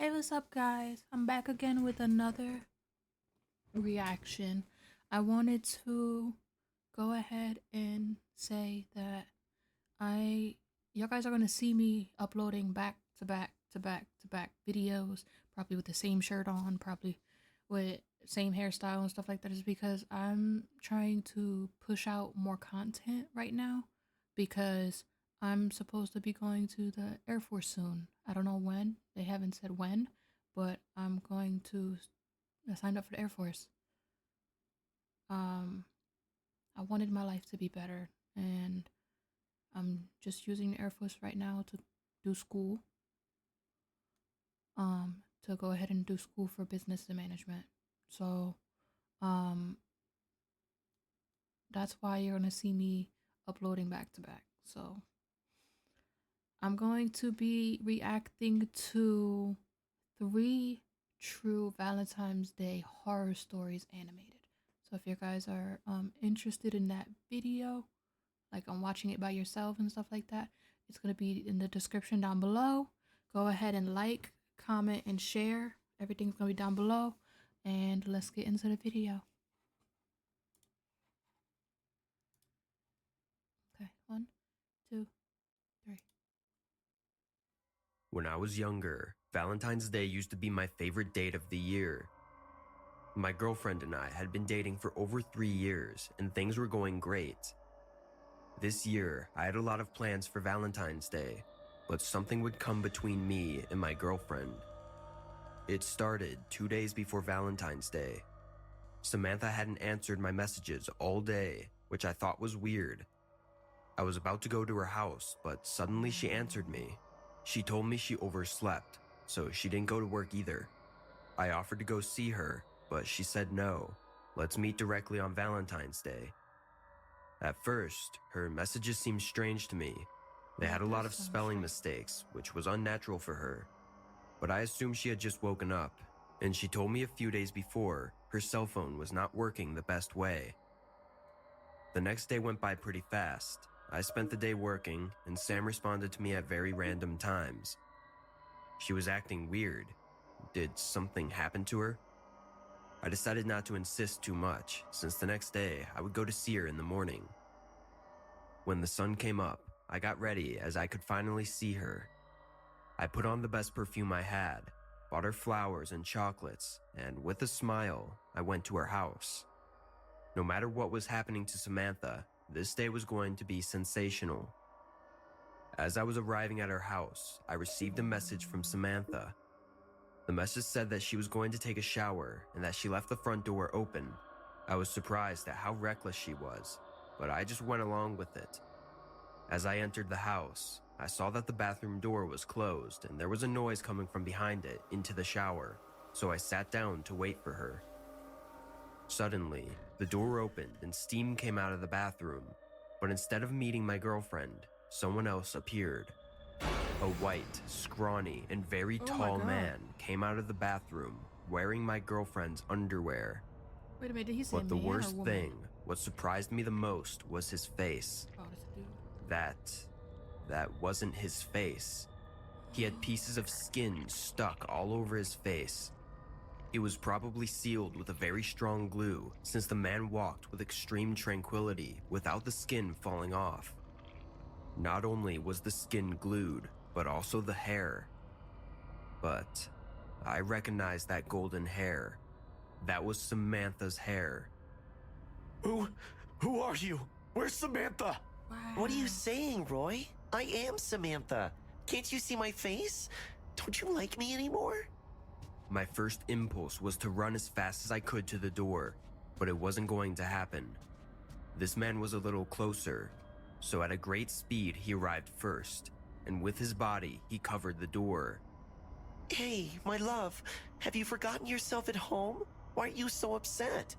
Hey, what's up, guys? I'm back again with another reaction. I wanted to go ahead and say that I, you guys are gonna see me uploading back to back to back to back videos, probably with the same shirt on, probably with same hairstyle and stuff like that, is because I'm trying to push out more content right now because I'm supposed to be going to the Air Force soon. I don't know when. They haven't said when, but I'm going to sign up for the Air Force. Um, I wanted my life to be better, and I'm just using the Air Force right now to do school. To go ahead and do school for business and management. So, um, that's why you're gonna see me uploading back to back. So, I'm going to be reacting to 3 true Valentine's Day horror stories animated. So if you guys are interested in that video, like on watching it by yourself and stuff like that, it's going to be in the description down below. Go ahead and like, comment, and share. Everything's going to be down below. And let's get into the video. Okay, 1, 2, 3. When I was younger, Valentine's Day used to be my favorite date of the year. My girlfriend and I had been dating for over 3 years, and things were going great. This year, I had a lot of plans for Valentine's Day, but something would come between me and my girlfriend. It started 2 days before Valentine's Day. Samantha hadn't answered my messages all day, which I thought was weird. I was about to go to her house, but suddenly she answered me. She told me she overslept, so she didn't go to work either. I offered to go see her, but she said no. Let's meet directly on Valentine's Day. At first, her messages seemed strange to me. They had a lot of spelling mistakes, which was unnatural for her. But I assumed she had just woken up, and she told me a few days before her cell phone was not working the best way. The next day went by pretty fast. I spent the day working, and Sam responded to me at very random times. She was acting weird. Did something happen to her? I decided not to insist too much, since the next day I would go to see her in the morning. When the sun came up, I got ready as I could finally see her. I put on the best perfume I had, bought her flowers and chocolates, and with a smile, I went to her house. No matter what was happening to Samantha, this day was going to be sensational. As I was arriving at her house, I received a message from Samantha. The message said that she was going to take a shower and that she left the front door open. I was surprised at how reckless she was, but I just went along with it. As I entered the house, I saw that the bathroom door was closed and there was a noise coming from behind it into the shower, so I sat down to wait for her. Suddenly, the door opened and steam came out of the bathroom, but instead of meeting my girlfriend, someone else appeared. A white, scrawny, and very tall man came out of the bathroom wearing my girlfriend's underwear. Wait a minute, did he say But the man or worst woman? thing, what surprised me the most, was his face. Oh, that's a dude. That wasn't his face. He had pieces of skin stuck all over his face. It was probably sealed with a very strong glue, since the man walked with extreme tranquility without the skin falling off. Not only was the skin glued, but also the hair. But I recognized that golden hair. That was Samantha's hair. Who are you? Where's Samantha? Wow. What are you saying, Roy? I am Samantha. Can't you see my face? Don't you like me anymore? My first impulse was to run as fast as I could to the door, but it wasn't going to happen. This man was a little closer, so at a great speed he arrived first, and with his body he covered the door. Hey, my love, have you forgotten yourself at home? Why are you so upset?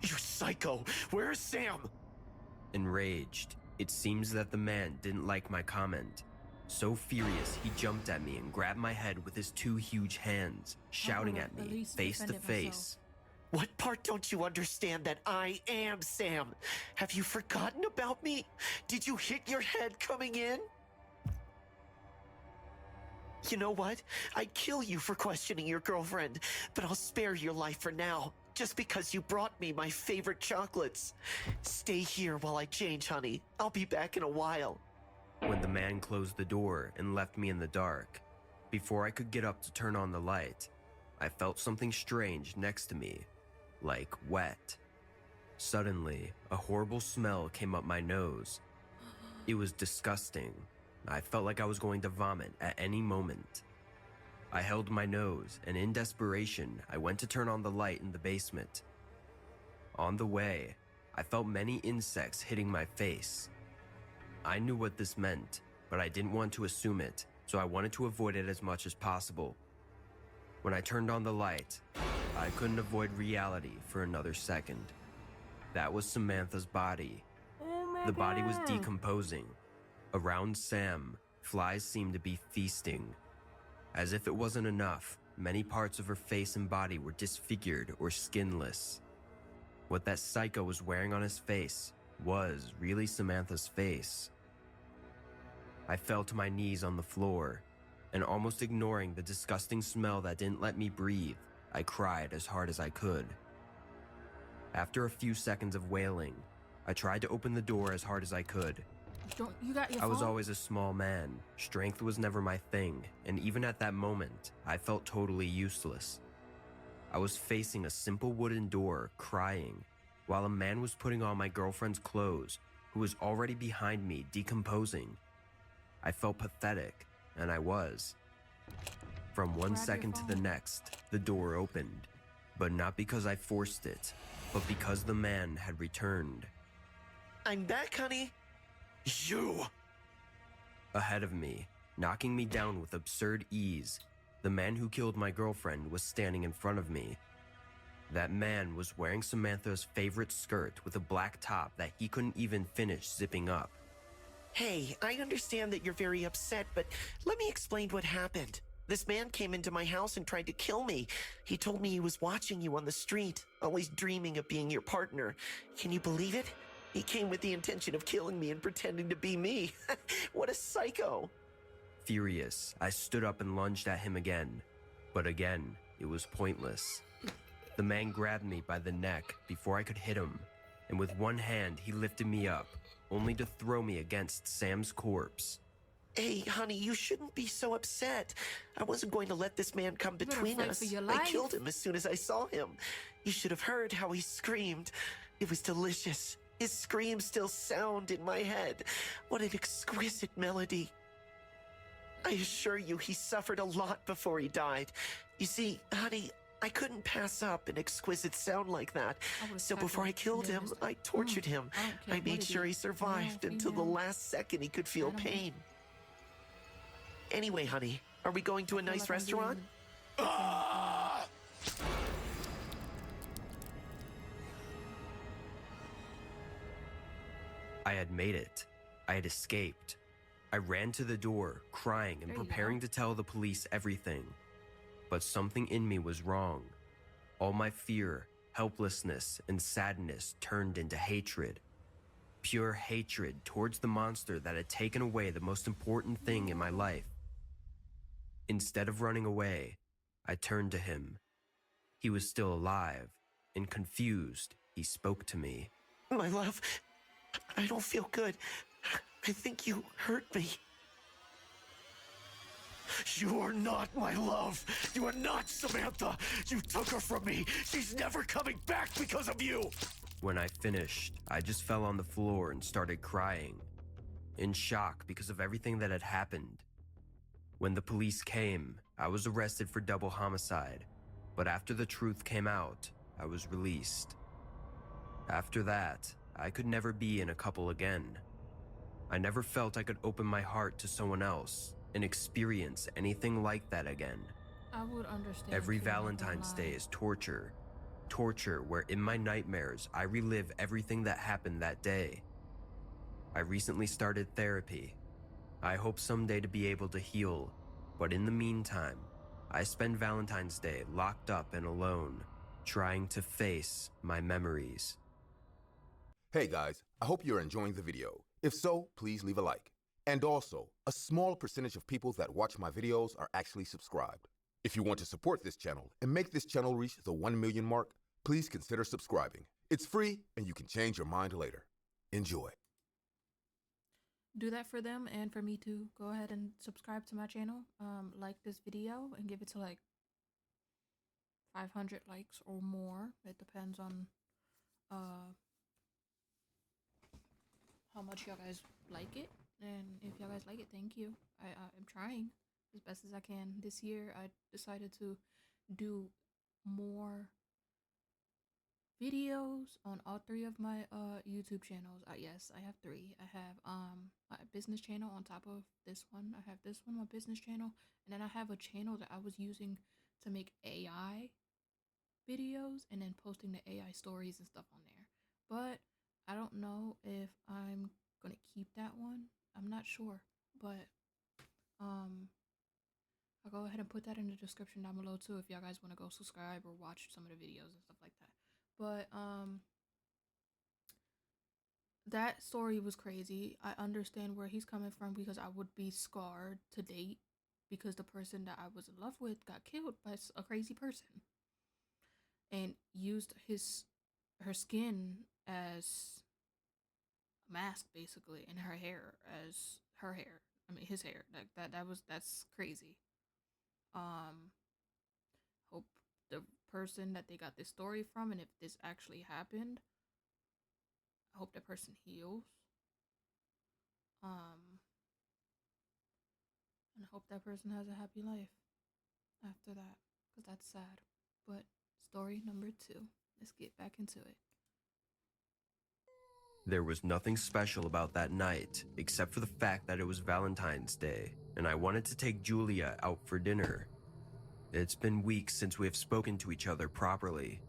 You psycho! Where is Sam? Enraged, it seems that the man didn't like my comment. So furious, he jumped at me and grabbed my head with his 2 huge hands, shouting at me, face to face. What part don't you understand that I am Sam? Have you forgotten about me? Did you hit your head coming in? You know what? I'd kill you for questioning your girlfriend, but I'll spare your life for now, just because you brought me my favorite chocolates. Stay here while I change, honey. I'll be back in a while. When the man closed the door and left me in the dark, before I could get up to turn on the light, I felt something strange next to me, like wet. Suddenly, a horrible smell came up my nose. It was disgusting. I felt like I was going to vomit at any moment. I held my nose, and in desperation, I went to turn on the light in the basement. On the way, I felt many insects hitting my face. I knew what this meant, but I didn't want to assume it, so I wanted to avoid it as much as possible. When I turned on the light, I couldn't avoid reality for another second. That was Samantha's body. The body was decomposing. Around Sam, flies seemed to be feasting. As if it wasn't enough, many parts of her face and body were disfigured or skinless. What that psycho was wearing on his face was really Samantha's face. I fell to my knees on the floor, and almost ignoring the disgusting smell that didn't let me breathe, I cried as hard as I could. After a few seconds of wailing, I tried to open the door as hard as I could. You got your I was phone? always a small man. Strength was never my thing, and even at that moment, I felt totally useless. I was facing a simple wooden door, crying, while a man was putting on my girlfriend's clothes, who was already behind me, decomposing. I felt pathetic, and I was. From one Grab your second to the phone. next, the door opened, but not because I forced it, but because the man had returned. I'm back, honey. You! Ahead of me, knocking me down with absurd ease, the man who killed my girlfriend was standing in front of me. That man was wearing Samantha's favorite skirt with a black top that he couldn't even finish zipping up. Hey, I understand that you're very upset, but let me explain what happened. This man came into my house and tried to kill me. He told me he was watching you on the street, always dreaming of being your partner. Can you believe it? He came with the intention of killing me and pretending to be me. What a psycho. Furious, I stood up and lunged at him again. But again, it was pointless. The man grabbed me by the neck before I could hit him, and with one hand he lifted me up, only to throw me against Sam's corpse. Hey, honey, you shouldn't be so upset. I wasn't going to let this man come better between fight us. for your I life. killed him as soon as I saw him. You should have heard how he screamed. It was delicious. His screams still sound in my head. What an exquisite melody. I assure you, he suffered a lot before he died. You see, honey, I couldn't pass up an exquisite sound like that. I would've So before I tackled killed him, this. I tortured him. I don't care I what made it sure he is. survived Male, until the female. last second he could feel Animal. pain. Anyway, honey, are we going to a I feel nice like I'm restaurant? being- Ah! I had made it. I had escaped. I ran to the door, crying and There you preparing go. to tell the police everything. But something in me was wrong. All my fear, helplessness, and sadness turned into hatred. Pure hatred towards the monster that had taken away the most important thing in my life. Instead of running away, I turned to him. He was still alive, and confused, he spoke to me. My love, I don't feel good. I think you hurt me. You are not my love. You are not Samantha. You took her from me. She's never coming back because of you. When I finished, I just fell on the floor and started crying, in shock because of everything that had happened. When the police came, I was arrested for double homicide, but after the truth came out, I was released. After that, I could never be in a couple again. I never felt I could open my heart to someone else and experience anything like that again. I would understand. Every too, not gonna Valentine's lie. Day is torture. Torture where in my nightmares I relive everything that happened that day. I recently started therapy. I hope someday to be able to heal, but in the meantime, I spend Valentine's Day locked up and alone, trying to face my memories. Hey guys, I hope you're enjoying the video. If so, please leave a like. And also, a small percentage of people that watch my videos are actually subscribed. If you want to support this channel and make this channel reach the 1 million mark, please consider subscribing. It's free and you can change your mind later. Enjoy. Do that for them and for me too. Go ahead and subscribe to my channel. Like this video and give it to like 500 likes or more. It depends on how much y'all guys like it. And if y'all guys like it, thank you. I'm trying as best as I can. This year I decided to do more videos on all three of my YouTube channels. Yes, I have three. I have a business channel on top of this one. I have this one, my business channel, and then I have a channel that I was using to make AI videos and then posting the AI stories and stuff on there. But I don't know if I'm gonna keep that one. I'm not sure, but I'll go ahead and put that in the description down below too if y'all guys want to go subscribe or watch some of the videos and stuff like that. But that story was crazy. I understand where he's coming from because I would be scarred to date because the person that I was in love with got killed by a crazy person and used her skin as a mask basically, and her hair as her hair. I mean his hair. Like that's crazy. Hope the person that they got this story from, and if this actually happened, I hope that person heals. And I hope that person has a happy life after that, because that's sad. But story number 2. Let's get back into it. There was nothing special about that night, except for the fact that it was Valentine's Day, and I wanted to take Julia out for dinner. It's been weeks since we have spoken to each other properly.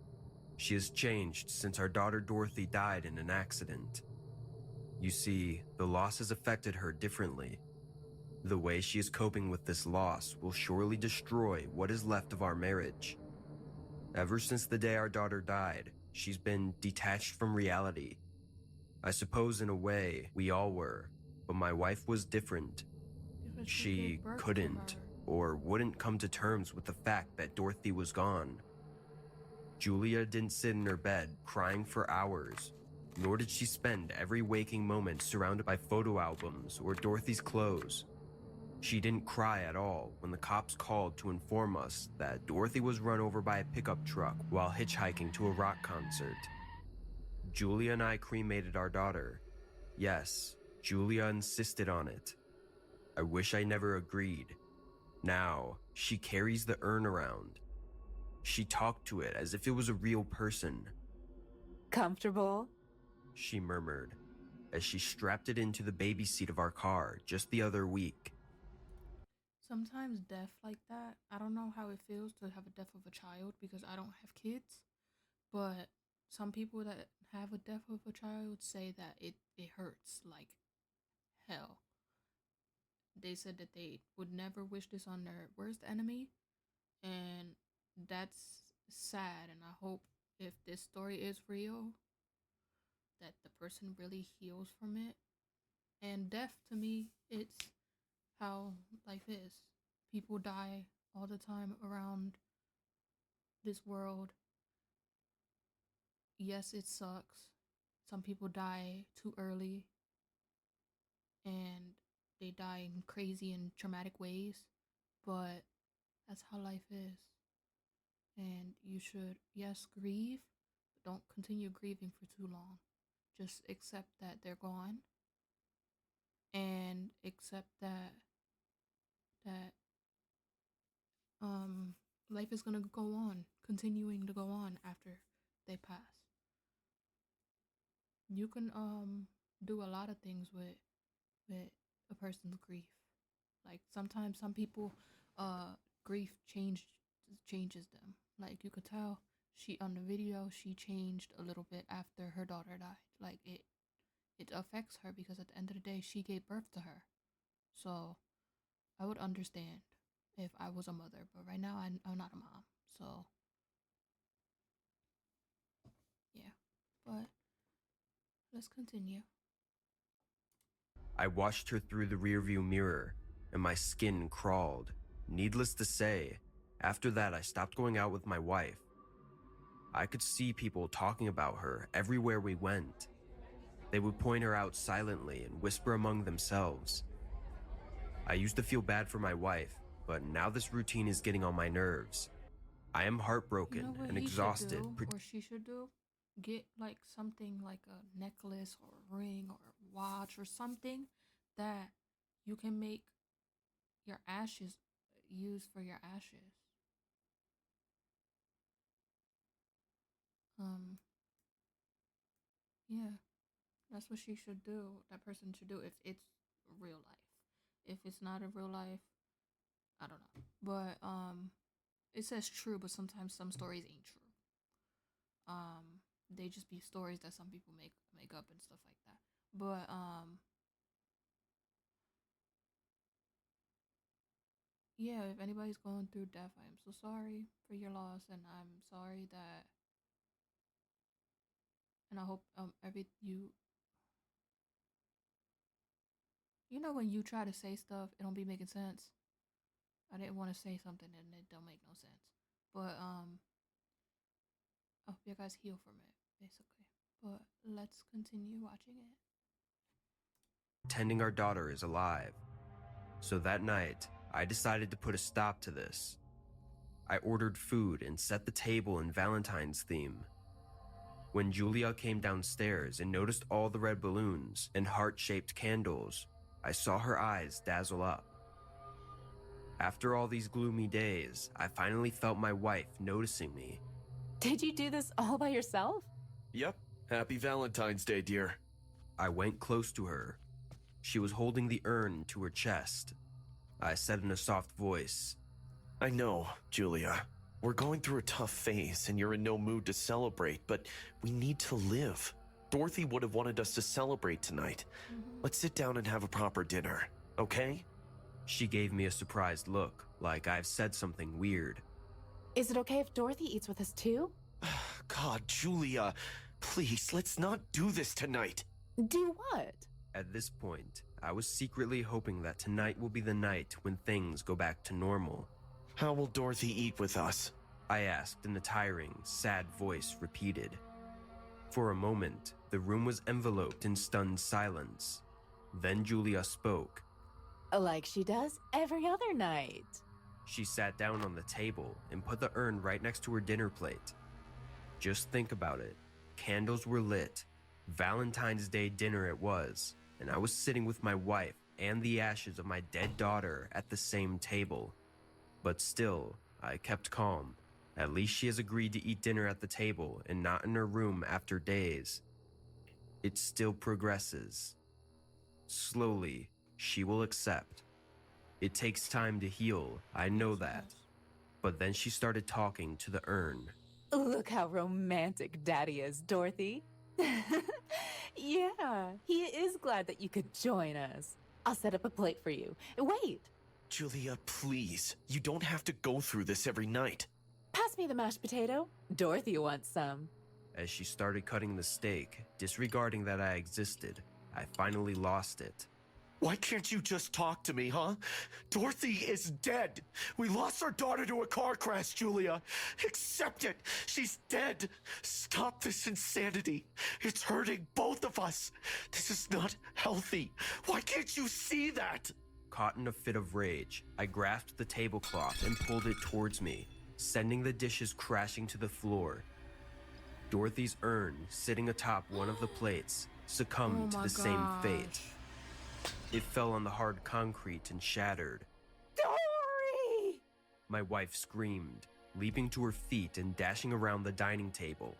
She has changed since our daughter Dorothy died in an accident. You see, the loss has affected her differently. The way she is coping with this loss will surely destroy what is left of our marriage. Ever since the day our daughter died, she's been detached from reality. I suppose in a way, we all were, but my wife was different. Because She gave birth to couldn't her. or wouldn't come to terms with the fact that Dorothy was gone. Julia didn't sit in her bed crying for hours, nor did she spend every waking moment surrounded by photo albums or Dorothy's clothes. She didn't cry at all when the cops called to inform us that Dorothy was run over by a pickup truck while hitchhiking to a rock concert. Julia and I cremated our daughter. Yes, Julia insisted on it. I wish I never agreed. Now, she carries the urn around. She talked to it as if it was a real person. Comfortable? She murmured as she strapped it into the baby seat of our car just the other week. Sometimes death like that, I don't know how it feels to have a death of a child because I don't have kids, but some people that have a death of a child say that it hurts like hell. They said that they would never wish this on their worst enemy, and that's sad. And I hope if this story is real, that the person really heals from it. And death to me, it's how life is. People die all the time around this world. Yes, it sucks. Some people die too early and they die in crazy and traumatic ways, but that's how life is. And you should, yes, grieve, but don't continue grieving for too long. Just accept that they're gone and accept that life is going to go on, continuing to go on after they pass. You can do a lot of things with a person's grief. Like sometimes some people grief changes them. Like you could tell she on the video she changed a little bit after her daughter died. Like it affects her because at the end of the day she gave birth to her. So I would understand if I was a mother, but right now I'm not a mom. So yeah. But let's continue. I watched her through the rearview mirror, and my skin crawled. Needless to say, after that I stopped going out with my wife. I could see people talking about her everywhere we went. They would point her out silently and whisper among themselves. I used to feel bad for my wife, but now this routine is getting on my nerves. I am heartbroken You know what and he exhausted. should do, or she should do? Get like something like a necklace or a ring or a watch or something that you can make your ashes use for your ashes. Yeah, that's what she should do. That person should do if it's real life. If it's not in real life, I don't know. But it says true, but sometimes some stories ain't true. They just be stories that some people make up and stuff like that. But yeah, if anybody's going through death, I am so sorry for your loss, and I'm sorry that, and I hope every you know when you try to say stuff, it don't be making sense. I didn't want to say something and it don't make no sense. But I hope you guys heal from it, basically. But let's continue watching it. Pretending our daughter is alive. So that night, I decided to put a stop to this. I ordered food and set the table in Valentine's theme. When Julia came downstairs and noticed all the red balloons and heart-shaped candles, I saw her eyes dazzle up. After all these gloomy days, I finally felt my wife noticing me. Did you do this all by yourself? Yep. Happy Valentine's Day, dear. I went close to her. She was holding the urn to her chest. I said in a soft voice, I know, Julia. We're going through a tough phase and you're in no mood to celebrate, but we need to live. Dorothy would have wanted us to celebrate tonight. Let's sit down and have a proper dinner, okay? She gave me a surprised look, like I've said something weird. Is it okay if Dorothy eats with us too? God, Julia, please, let's not do this tonight. Do what? At this point, I was secretly hoping that tonight will be the night when things go back to normal. How will Dorothy eat with us? I asked in a tiring, sad voice repeated. For a moment, the room was enveloped in stunned silence. Then Julia spoke. Like she does every other night. She sat down on the table and put the urn right next to her dinner plate. Just think about it. Candles were lit. Valentine's Day dinner it was, and I was sitting with my wife and the ashes of my dead daughter at the same table. But still, I kept calm. At least she has agreed to eat dinner at the table and not in her room after days. It still progresses. Slowly, she will accept. It takes time to heal, I know that. But then she started talking to the urn. Look how romantic Daddy is, Dorothy. Yeah, he is glad that you could join us. I'll set up a plate for you. Wait, Julia, please. You don't have to go through this every night. pass me the mashed potato. Dorothy wants some. As she started cutting the steak, disregarding that I existed, I finally lost it. Why can't you just talk to me, huh? Dorothy is dead. We lost our daughter to a car crash, Julia. Accept it. She's dead. Stop this insanity. It's hurting both of us. This is not healthy. Why can't you see that? Caught in a fit of rage, I grasped the tablecloth and pulled it towards me, sending the dishes crashing to the floor. Dorothy's urn, sitting atop one of the plates, succumbed to the same fate. It fell on the hard concrete and shattered. Dory! My wife screamed, leaping to her feet and dashing around the dining table.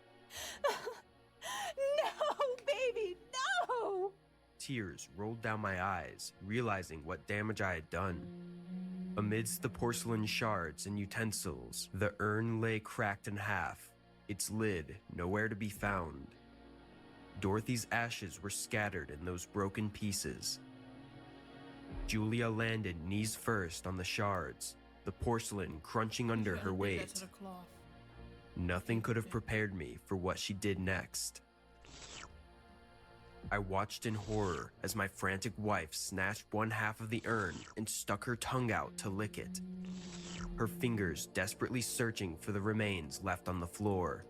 No, baby, no! Tears rolled down my eyes, realizing what damage I had done. Amidst the porcelain shards and utensils, the urn lay cracked in half, its lid nowhere to be found. Dorothy's ashes were scattered in those broken pieces. Julia landed knees first on the shards, the porcelain crunching under her weight. Nothing could have prepared me for what she did next. I watched in horror as my frantic wife snatched one half of the urn and stuck her tongue out to lick it, her fingers desperately searching for the remains left on the floor.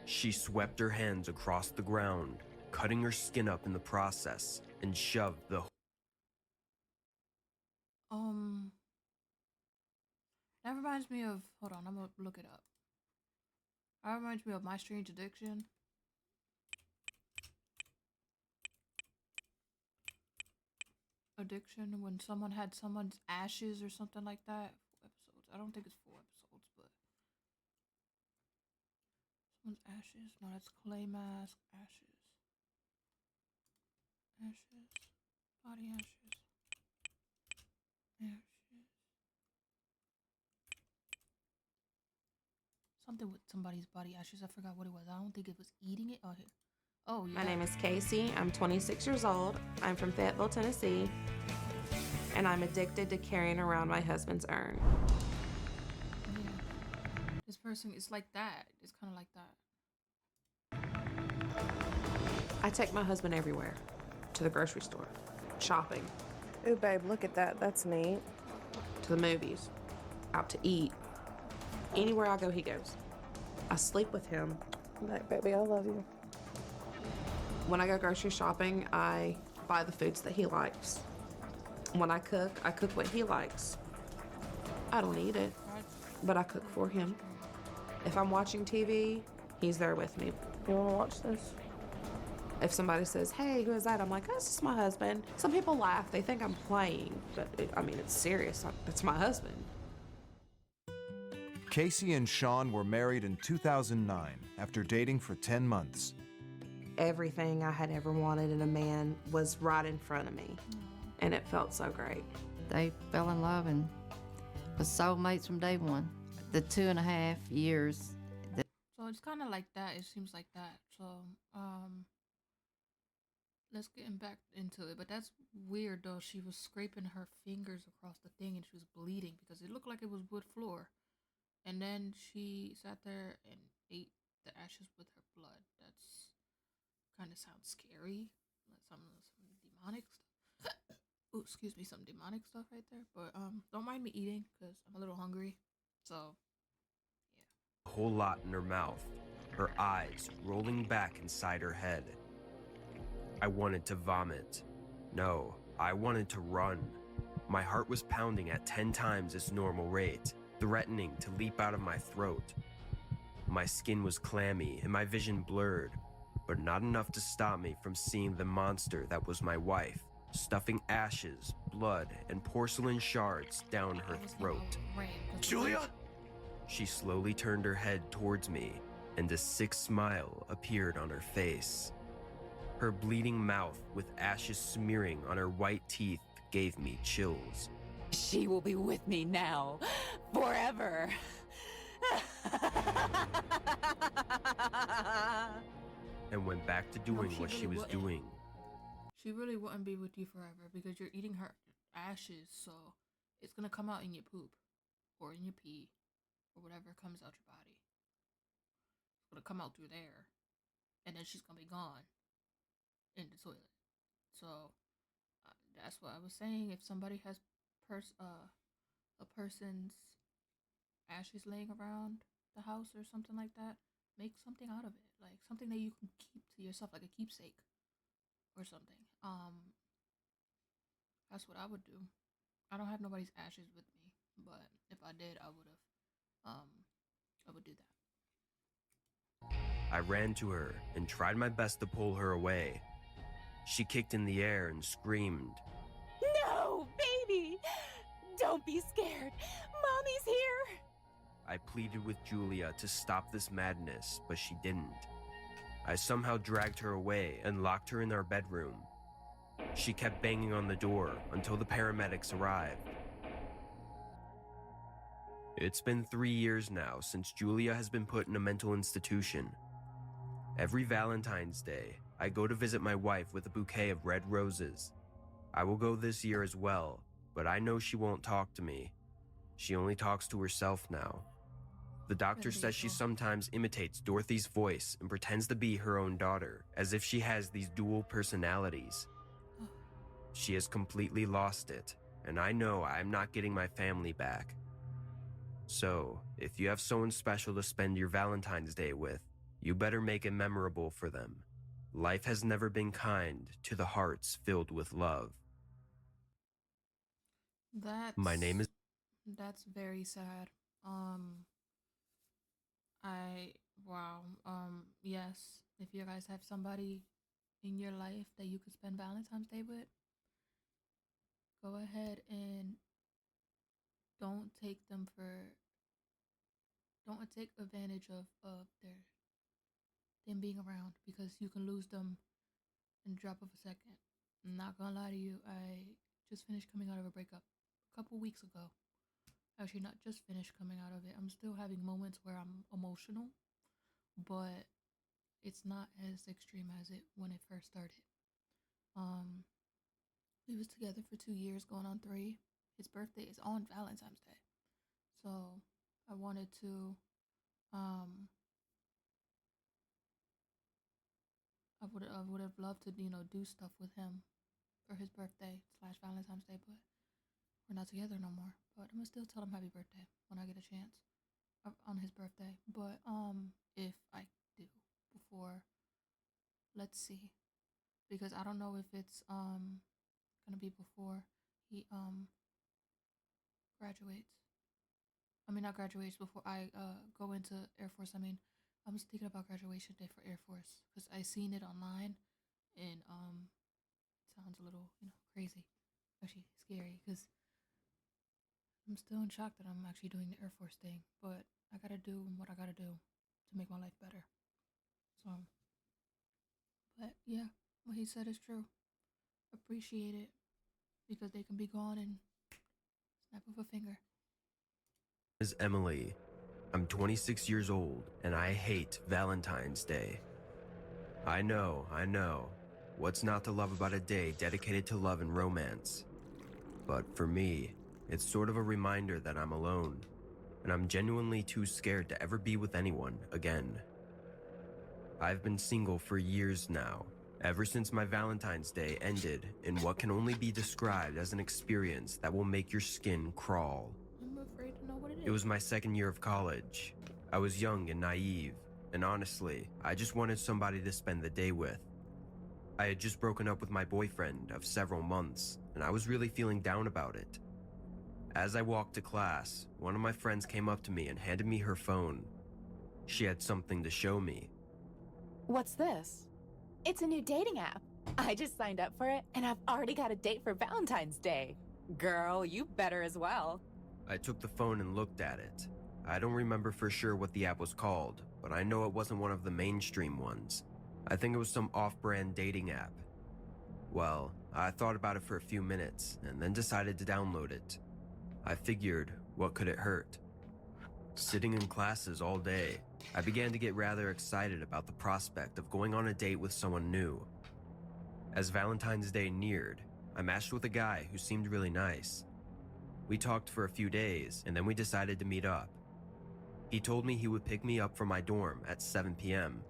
She swept her hands across the ground, cutting her skin up in the process, and shoved the That reminds me of, hold on, I'm gonna look it up. That reminds me of My Strange Addiction. When someone had someone's ashes or something like that. 4 episodes. I don't think it's 4 episodes, but someone's ashes. No, that's clay mask. Ashes. Body ashes. Something with somebody's body ashes. I forgot what it was. I don't think it was eating it. Oh, here. Oh, yeah. My name is Casey. I'm 26 years old. I'm from Fayetteville, Tennessee. And I'm addicted to carrying around my husband's urn. Yeah. This person is like that. It's kind of like that. I take my husband everywhere. To the grocery store. Shopping. Ooh, babe, look at that. That's neat. To the movies. Out to eat. Anywhere I go, he goes. I sleep with him. Like, baby, I love you. When I go grocery shopping, I buy the foods that he likes. When I cook what he likes. I don't eat it, but I cook for him. If I'm watching TV, he's there with me. You want to watch this? If somebody says, hey, who is that? I'm like, that's just my husband. Some people laugh. They think I'm playing, but it's serious. That's my husband. Casey and Sean were married in 2009 after dating for 10 months. Everything I had ever wanted in a man was right in front of me, and it felt so great. They fell in love and was soulmates from day one. The 2.5 years. So it's kind of like that. It seems like that. So, let's get back into it. But that's weird, though. She was scraping her fingers across the thing, and she was bleeding because it looked like it was wood floor. And then she sat there and ate the ashes with her blood. That's kind of sounds scary. Like some demonic stuff. Oh, excuse me, some demonic stuff right there. But don't mind me eating because I'm a little hungry. So, yeah. a whole lot in her mouth, her eyes rolling back inside her head. I wanted to vomit. No, I wanted to run. My heart was pounding at 10 times its normal rate, threatening to leap out of my throat. My skin was clammy and my vision blurred, but not enough to stop me from seeing the monster that was my wife, stuffing ashes, blood, and porcelain shards down her throat. Julia? She slowly turned her head towards me, and a sick smile appeared on her face. Her bleeding mouth with ashes smearing on her white teeth gave me chills. She will be with me now, forever. And went back to doing what she was doing. She really wouldn't be with you forever because you're eating her ashes, so it's gonna come out in your poop or in your pee or whatever comes out your body. It's gonna come out through there, and then she's gonna be gone in the toilet. So that's what I was saying. If somebody has a person's ashes laying around the house or something like that, make something out of it, like something that you can keep to yourself, like a keepsake or something. That's what I would do. I don't have nobody's ashes with me, but if I did, I would do that. I ran to her and tried my best to pull her away. She kicked in the air and screamed. No, baby! Don't be scared. Mommy's here. I pleaded with Julia to stop this madness, but she didn't. I somehow dragged her away and locked her in our bedroom. She kept banging on the door until the paramedics arrived. It's been 3 years now since Julia has been put in a mental institution. Every Valentine's Day, I go to visit my wife with a bouquet of red roses. I will go this year as well, but I know she won't talk to me. She only talks to herself now. The doctor says she sometimes imitates Dorothy's voice and pretends to be her own daughter, as if she has these dual personalities. She has completely lost it, and I know I'm not getting my family back. So, if you have someone special to spend your Valentine's Day with, you better make it memorable for them. Life has never been kind to the hearts filled with love. My name is... That's very sad. Wow. Yes, if you guys have somebody in your life that you could spend Valentine's Day with, go ahead and don't take them for, don't take advantage of them being around, because you can lose them in a drop of a second. I'm not gonna lie to you, I just finished coming out of a breakup a couple weeks ago. Actually, not just finished coming out of it. I'm still having moments where I'm emotional, but it's not as extreme as it when it first started. Um, we was together for 2 years, going on 3. His birthday is on Valentine's Day, so I wanted to, um, I would have loved to, do stuff with him for his birthday / Valentine's Day, but we're not together no more. But I'm gonna still tell him happy birthday when I get a chance on his birthday. But if I do before, let's see, because I don't know if it's gonna be before he graduates. I mean, not graduates, before I go into Air Force. I mean, I'm just thinking about graduation day for Air Force because I seen it online, and it sounds a little crazy, actually scary, because I'm still in shock that I'm actually doing the Air Force thing. But I gotta do what I gotta do to make my life better. So, but yeah, what he said is true. Appreciate it, because they can be gone in snap of a finger. Is Emily. I'm 26 years old, and I hate Valentine's Day. I know. What's not to love about a day dedicated to love and romance? But for me, it's sort of a reminder that I'm alone, and I'm genuinely too scared to ever be with anyone again. I've been single for years now, ever since my Valentine's Day ended in what can only be described as an experience that will make your skin crawl. I'm afraid to know what it is. It was my second year of college. I was young and naive, and honestly, I just wanted somebody to spend the day with. I had just broken up with my boyfriend of several months, and I was really feeling down about it. As I walked to class, one of my friends came up to me and handed me her phone. She had something to show me. What's this? It's a new dating app. I just signed up for it, and I've already got a date for Valentine's Day. Girl, you better as well. I took the phone and looked at it. I don't remember for sure what the app was called, but I know it wasn't one of the mainstream ones. I think it was some off-brand dating app. Well, I thought about it for a few minutes and then decided to download it. I figured, what could it hurt? Sitting in classes all day, I began to get rather excited about the prospect of going on a date with someone new. As Valentine's Day neared, I matched with a guy who seemed really nice. We talked for a few days, and then we decided to meet up. He told me he would pick me up from my dorm at 7 p.m.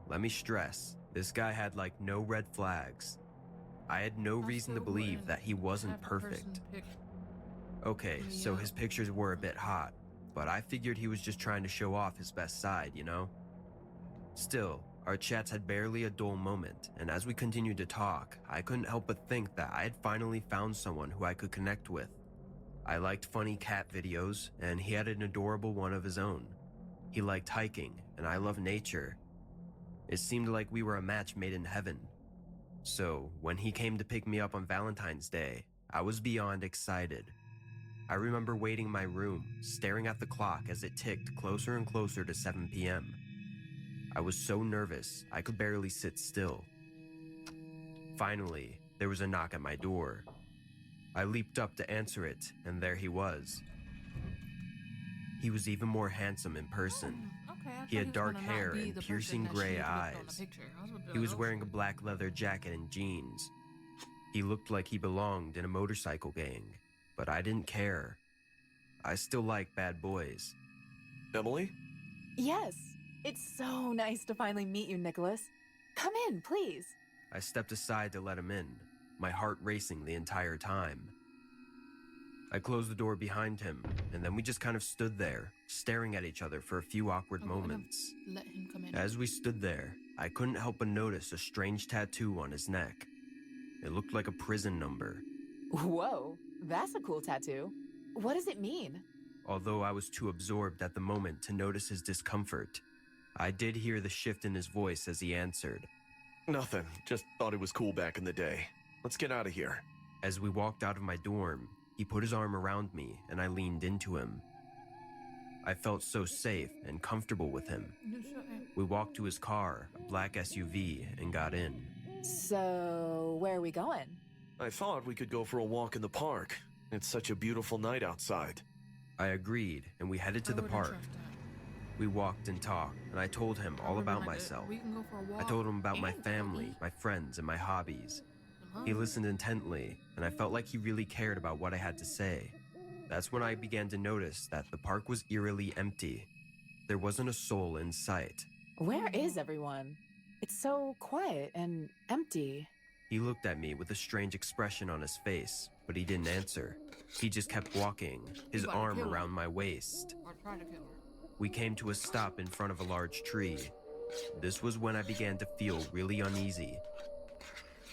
Let me stress, this guy had like no red flags. I had no reason to believe that he wasn't perfect. Okay, so his pictures were a bit hot, but I figured he was just trying to show off his best side, you know? Still, our chats had barely a dull moment, and as we continued to talk, I couldn't help but think that I had finally found someone who I could connect with. I liked funny cat videos, and he had an adorable one of his own. He liked hiking, and I love nature. It seemed like we were a match made in heaven. So, when he came to pick me up on Valentine's Day, I was beyond excited. I remember waiting in my room, staring at the clock as it ticked closer and closer to 7 p.m. I was so nervous, I could barely sit still. Finally, there was a knock at my door. I leaped up to answer it, and there he was. He was even more handsome in person. He had dark hair and piercing gray eyes. He was wearing a black leather jacket and jeans. He looked like he belonged in a motorcycle gang, but I didn't care. I still like bad boys. Emily? Yes. It's so nice to finally meet you, Nicholas. Come in, please. I stepped aside to let him in, my heart racing the entire time. I closed the door behind him, and then we just kind of stood there, staring at each other for a few awkward moments. Let him come in. As we stood there, I couldn't help but notice a strange tattoo on his neck. It looked like a prison number. Whoa, that's a cool tattoo. What does it mean? Although I was too absorbed at the moment to notice his discomfort, I did hear the shift in his voice as he answered. Nothing. Just thought it was cool back in the day. Let's get out of here. As we walked out of my dorm, he put his arm around me and I leaned into him. I felt so safe and comfortable with him. We walked to his car, a black SUV, and got in. So, where are we going? I thought we could go for a walk in the park. It's such a beautiful night outside. I agreed, and we headed to the park. We walked and talked, and I told him all about myself. We can go for a walk. I told him about my and family, eat. my friends, and my hobbies. He listened intently, and I felt like he really cared about what I had to say. That's when I began to notice that the park was eerily empty. There wasn't a soul in sight. Where is everyone? It's so quiet and empty. He looked at me with a strange expression on his face, but he didn't answer. He just kept walking, his about to arm kill her. around my waist. Or try to kill her. We came to a stop in front of a large tree. This was when I began to feel really uneasy.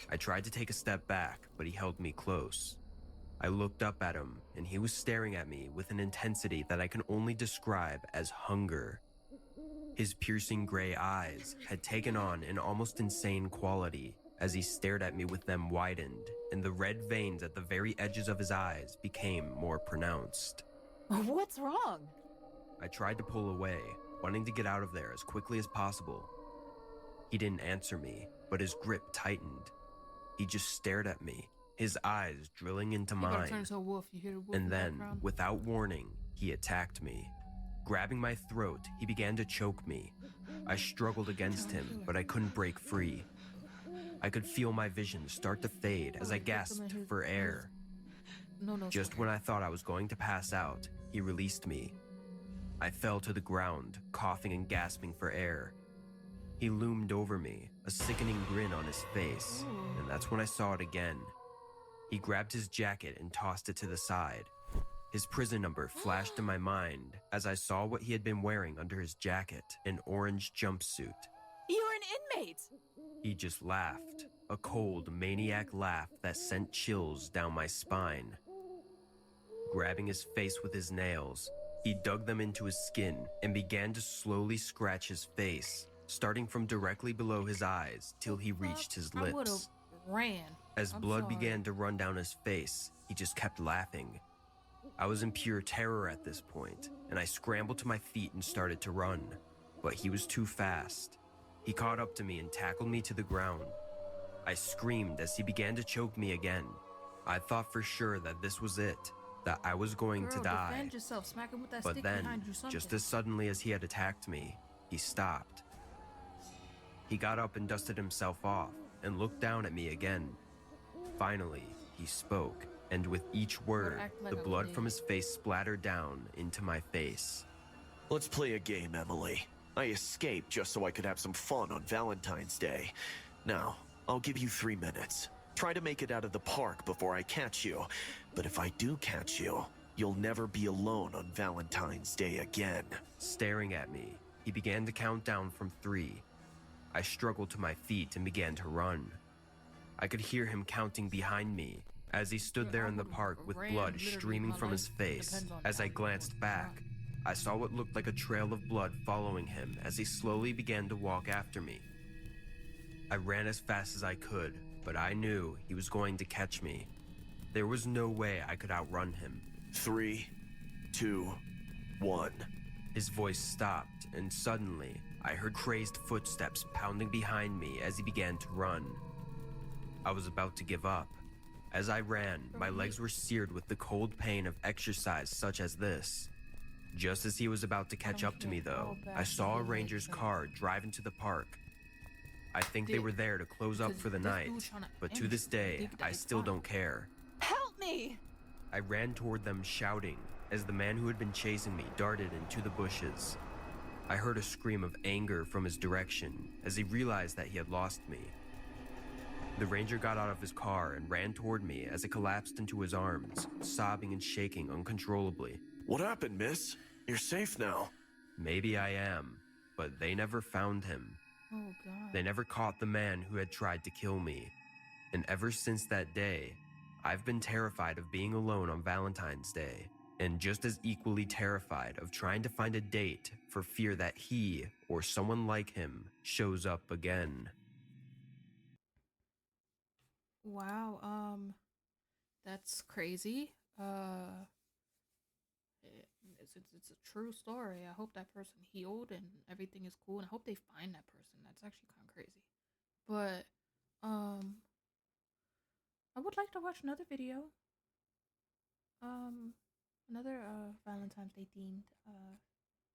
I tried to take a step back, but he held me close. I looked up at him, and he was staring at me with an intensity that I can only describe as hunger. His piercing gray eyes had taken on an almost insane quality as he stared at me with them widened, and the red veins at the very edges of his eyes became more pronounced. What's wrong? I tried to pull away, wanting to get out of there as quickly as possible. He didn't answer me, but his grip tightened. He just stared at me, his eyes drilling into You better turn mine. into a wolf. You hear the wolf in And the then, background? without warning, he attacked me. Grabbing my throat, he began to choke me. I struggled against him, but I couldn't break free. I could feel my vision start to fade as I gasped for air. No, Just when I thought I was going to pass out, he released me. I fell to the ground, coughing and gasping for air. He loomed over me, a sickening grin on his face, and that's when I saw it again. He grabbed his jacket and tossed it to the side. His prison number flashed in my mind as I saw what he had been wearing under his jacket, an orange jumpsuit. You're an inmate! He just laughed, a cold, maniac laugh that sent chills down my spine. Grabbing his face with his nails, he dug them into his skin and began to slowly scratch his face, starting from directly below his eyes till he reached his I would've lips. ran. As I'm blood sorry. began to run down his face, he just kept laughing. I was in pure terror at this point, and I scrambled to my feet and started to run, but he was too fast. He caught up to me and tackled me to the ground. I screamed as he began to choke me again. I thought for sure that this was it, that I was going to Girl, die. defend yourself. Smack him with that But stick then, behind you. Something. just as suddenly as he had attacked me, he stopped. He got up and dusted himself off and looked down at me again. Finally, he spoke, and with each word, act like the a blood lady. from his face splattered down into my face. Let's play a game, Emily. I escaped just so I could have some fun on Valentine's Day. Now, I'll give you 3 minutes. Try to make it out of the park before I catch you. But if I do catch you, you'll never be alone on Valentine's Day again. Staring at me, he began to count down from 3. I struggled to my feet and began to run. I could hear him counting behind me as he stood there in the park with blood streaming from his face. As I glanced back, I saw what looked like a trail of blood following him as he slowly began to walk after me. I ran as fast as I could, but I knew he was going to catch me. There was no way I could outrun him. 3, 2, 1. His voice stopped, and suddenly, I heard crazed footsteps pounding behind me as he began to run. I was about to give up. As I ran, my legs were seared with the cold pain of exercise such as this. Just as he was about to catch up to me, though, I saw a ranger's car drive into the park. I think they were there to close up for the night, but to this day, I still don't care. Help me! I ran toward them shouting, as the man who had been chasing me darted into the bushes. I heard a scream of anger from his direction as he realized that he had lost me. The ranger got out of his car and ran toward me as I collapsed into his arms, sobbing and shaking uncontrollably. What happened, miss? You're safe now. Maybe I am, but they never found him. Oh, God. They never caught the man who had tried to kill me. And ever since that day, I've been terrified of being alone on Valentine's Day, and just as equally terrified of trying to find a date for fear that he or someone like him shows up again. Wow, that's crazy. It's a true story. I hope that person healed and everything is cool, and I hope they find that person. That's actually kind of crazy. But I would like to watch another video. Another Valentine's Day themed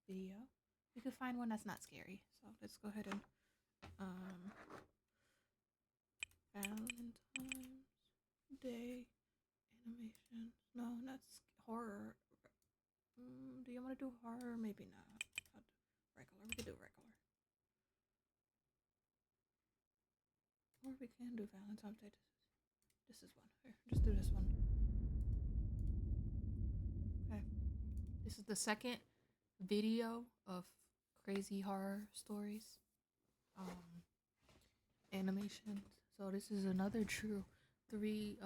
video. We could find one that's not scary. So let's go ahead and Valentine's Day animation. No, that's horror. Do you want to do horror? Maybe not. Regular. We could do regular. Or we can do Valentine's Day. This is one. Here, just do this one. Okay. This is the second video of crazy horror stories. Animation. So this is another three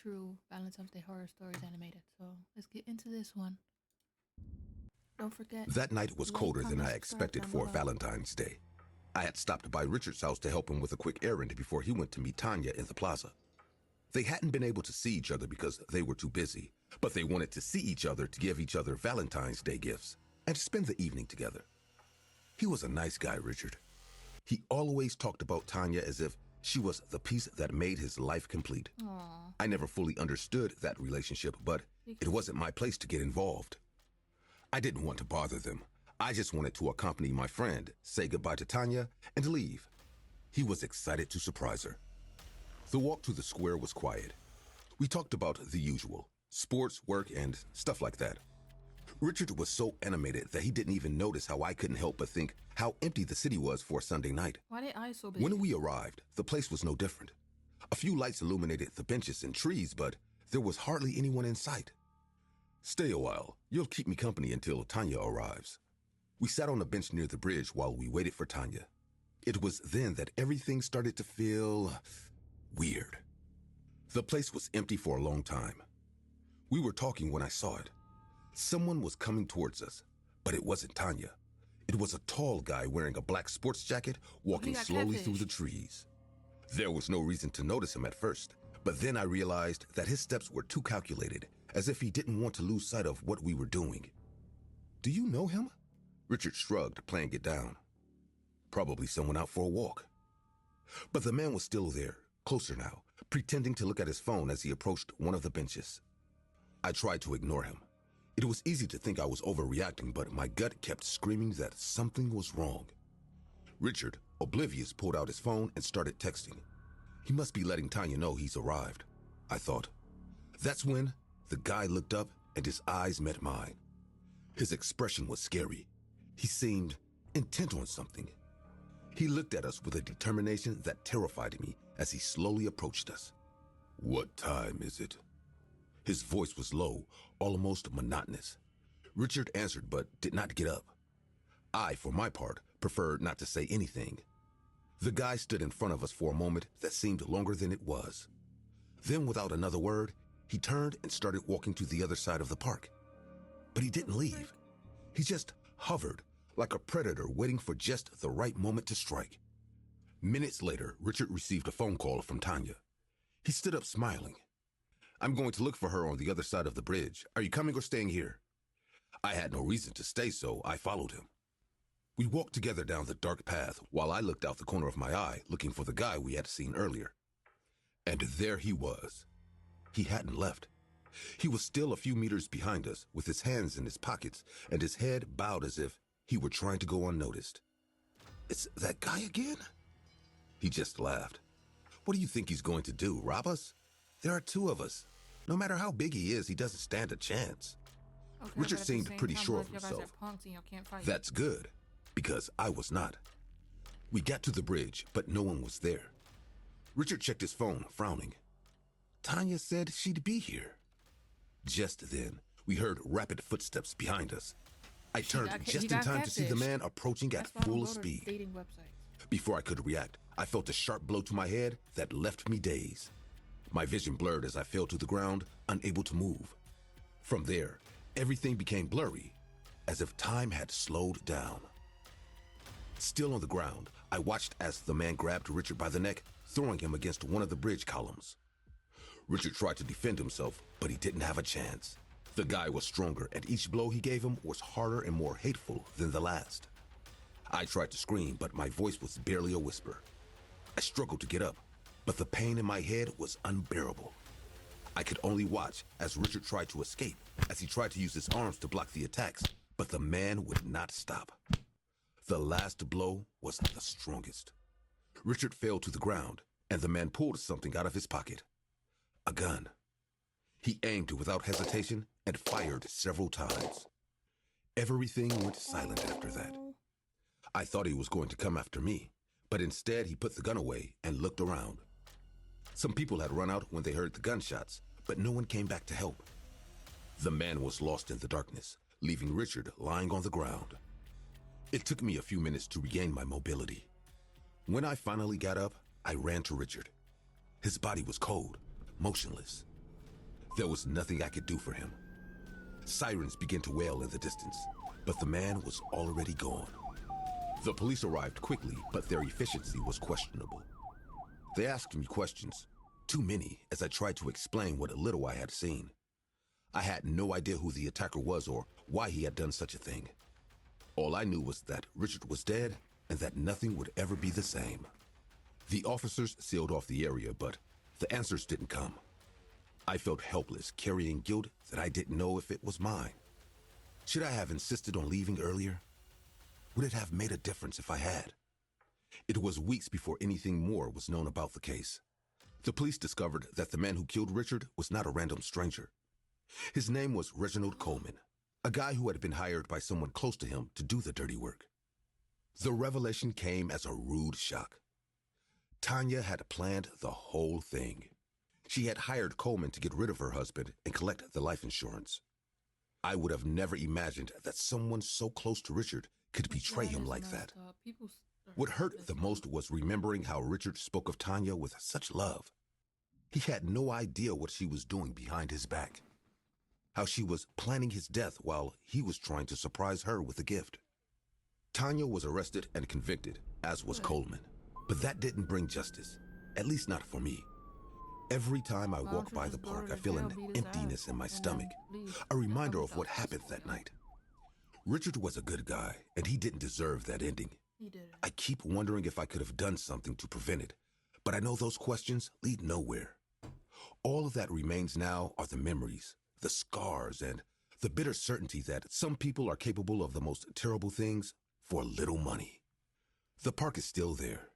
true Valentine's Day horror stories animated. So let's get into this one. Don't forget. That night was like, colder than comment, I subscribe expected down for below. Valentine's Day. I had stopped by Richard's house to help him with a quick errand before he went to meet Tanya in the plaza. They hadn't been able to see each other because they were too busy, but they wanted to see each other to give each other Valentine's Day gifts and spend the evening together. He was a nice guy, Richard. He always talked about Tanya as if she was the piece that made his life complete. Aww. I never fully understood that relationship, but it wasn't my place to get involved. I didn't want to bother them. I just wanted to accompany my friend, say goodbye to Tanya, and leave. He was excited to surprise her. The walk to the square was quiet. We talked about the usual, sports, work, and stuff like that. Richard was so animated that he didn't even notice how I couldn't help but think how empty the city was for a Sunday night. Why did I so big? When we arrived, the place was no different. A few lights illuminated the benches and trees, but there was hardly anyone in sight. Stay a while. You'll keep me company until Tanya arrives. We sat on a bench near the bridge while we waited for Tanya. It was then that everything started to feel weird. The place was empty for a long time. We were talking when I saw it. Someone was coming towards us, but it wasn't Tanya. It was a tall guy wearing a black sports jacket walking got slowly catfish. through the trees. There was no reason to notice him at first, but then I realized that his steps were too calculated, as if he didn't want to lose sight of what we were doing. Do you know him? Richard shrugged, playing it down. Probably someone out for a walk. But the man was still there, closer now, pretending to look at his phone as he approached one of the benches. I tried to ignore him. It was easy to think I was overreacting, but my gut kept screaming that something was wrong. Richard, oblivious, pulled out his phone and started texting. He must be letting Tanya know he's arrived, I thought. That's when the guy looked up and his eyes met mine. His expression was scary. He seemed intent on something. He looked at us with a determination that terrified me as he slowly approached us. What time is it? His voice was low, almost monotonous. Richard answered but did not get up. I, for my part, preferred not to say anything. The guy stood in front of us for a moment that seemed longer than it was. Then, without another word, he turned and started walking to the other side of the park. But he didn't leave. He just hovered, like a predator waiting for just the right moment to strike. Minutes later, Richard received a phone call from Tanya. He stood up smiling. I'm going to look for her on the other side of the bridge. Are you coming or staying here? I had no reason to stay, so I followed him. We walked together down the dark path while I looked out the corner of my eye looking for the guy we had seen earlier. And there he was. He hadn't left. He was still a few meters behind us with his hands in his pockets and his head bowed as if he were trying to go unnoticed. It's that guy again? He just laughed. What do you think he's going to do, rob us? There are two of us. No matter how big he is, he doesn't stand a chance. Okay, Richard but at the seemed same pretty time, sure what of if you guys himself. are punks and y'all can't fight? That's good, because I was not. We got to the bridge, but no one was there. Richard checked his phone, frowning. Tanya said she'd be here. Just then, we heard rapid footsteps behind us. I turned just in time to see the man approaching at full speed. Dating websites. Before I could react, I felt a sharp blow to my head that left me dazed. My vision blurred as I fell to the ground, unable to move. From there, everything became blurry, as if time had slowed down. Still on the ground, I watched as the man grabbed Richard by the neck, throwing him against one of the bridge columns. Richard tried to defend himself, but he didn't have a chance. The guy was stronger, and each blow he gave him was harder and more hateful than the last. I tried to scream, but my voice was barely a whisper. I struggled to get up, but the pain in my head was unbearable. I could only watch as Richard tried to escape, as he tried to use his arms to block the attacks, but the man would not stop. The last blow was the strongest. Richard fell to the ground, and the man pulled something out of his pocket. A gun. He aimed without hesitation and fired several times. Everything went silent after that. I thought he was going to come after me, but instead he put the gun away and looked around. Some people had run out when they heard the gunshots, but no one came back to help. The man was lost in the darkness, leaving Richard lying on the ground. It took me a few minutes to regain my mobility. When I finally got up, I ran to Richard. His body was cold, motionless. There was nothing I could do for him. Sirens began to wail in the distance, but the man was already gone. The police arrived quickly, but their efficiency was questionable. They asked me questions, too many, as I tried to explain what little I had seen. I had no idea who the attacker was or why he had done such a thing. All I knew was that Richard was dead and that nothing would ever be the same. The officers sealed off the area, but the answers didn't come. I felt helpless, carrying guilt that I didn't know if it was mine. Should I have insisted on leaving earlier? Would it have made a difference if I had? It was weeks before anything more was known about the case. The police discovered that the man who killed Richard was not a random stranger. His name was Reginald Coleman, a guy who had been hired by someone close to him to do the dirty work. The revelation came as a rude shock. Tanya had planned the whole thing. She had hired Coleman to get rid of her husband and collect the life insurance. I would have never imagined that someone so close to Richard could betray him like that. What hurt the most was remembering how Richard spoke of Tanya with such love. He had no idea what she was doing behind his back. How she was planning his death while he was trying to surprise her with a gift. Tanya was arrested and convicted, as was Coleman. But that didn't bring justice, at least not for me. Every time I walk by the park, I feel an emptiness in my stomach, a reminder of what happened that night. Richard was a good guy, and he didn't deserve that ending. I keep wondering if I could have done something to prevent it, but I know those questions lead nowhere. All of that remains now are the memories, the scars, and the bitter certainty that some people are capable of the most terrible things for little money. The park is still there,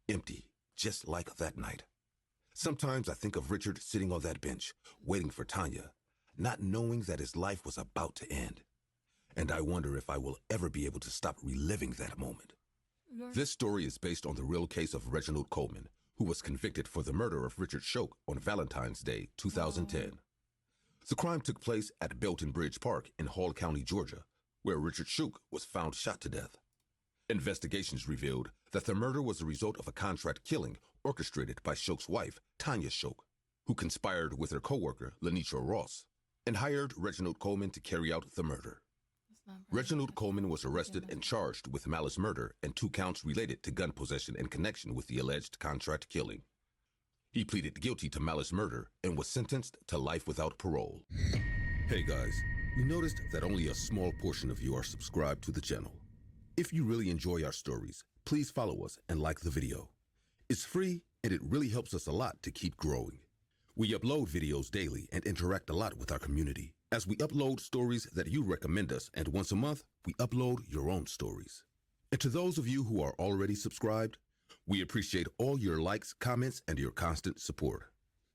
empty, just like that night. Sometimes I think of Richard sitting on that bench, waiting for Tanya, not knowing that his life was about to end. And I wonder if I will ever be able to stop reliving that moment. This story is based on the real case of Reginald Coleman, who was convicted for the murder of Richard Shook on Valentine's Day, 2010. The crime took place at Belton Bridge Park in Hall County, Georgia, where Richard Shook was found shot to death. Investigations revealed that the murder was the result of a contract killing orchestrated by Shook's wife, Tanya Shook, who conspired with her co-worker, Lenitra Ross, and hired Reginald Coleman to carry out the murder. Reginald Coleman was arrested and charged with malice murder and 2 counts related to gun possession in connection with the alleged contract killing. He pleaded guilty to malice murder and was sentenced to life without parole. Hey guys, we noticed that only a small portion of you are subscribed to the channel. If you really enjoy our stories, please follow us and like the video. It's free and it really helps us a lot to keep growing. We upload videos daily and interact a lot with our community, as we upload stories that you recommend us, and once a month, we upload your own stories. And to those of you who are already subscribed, we appreciate all your likes, comments, and your constant support.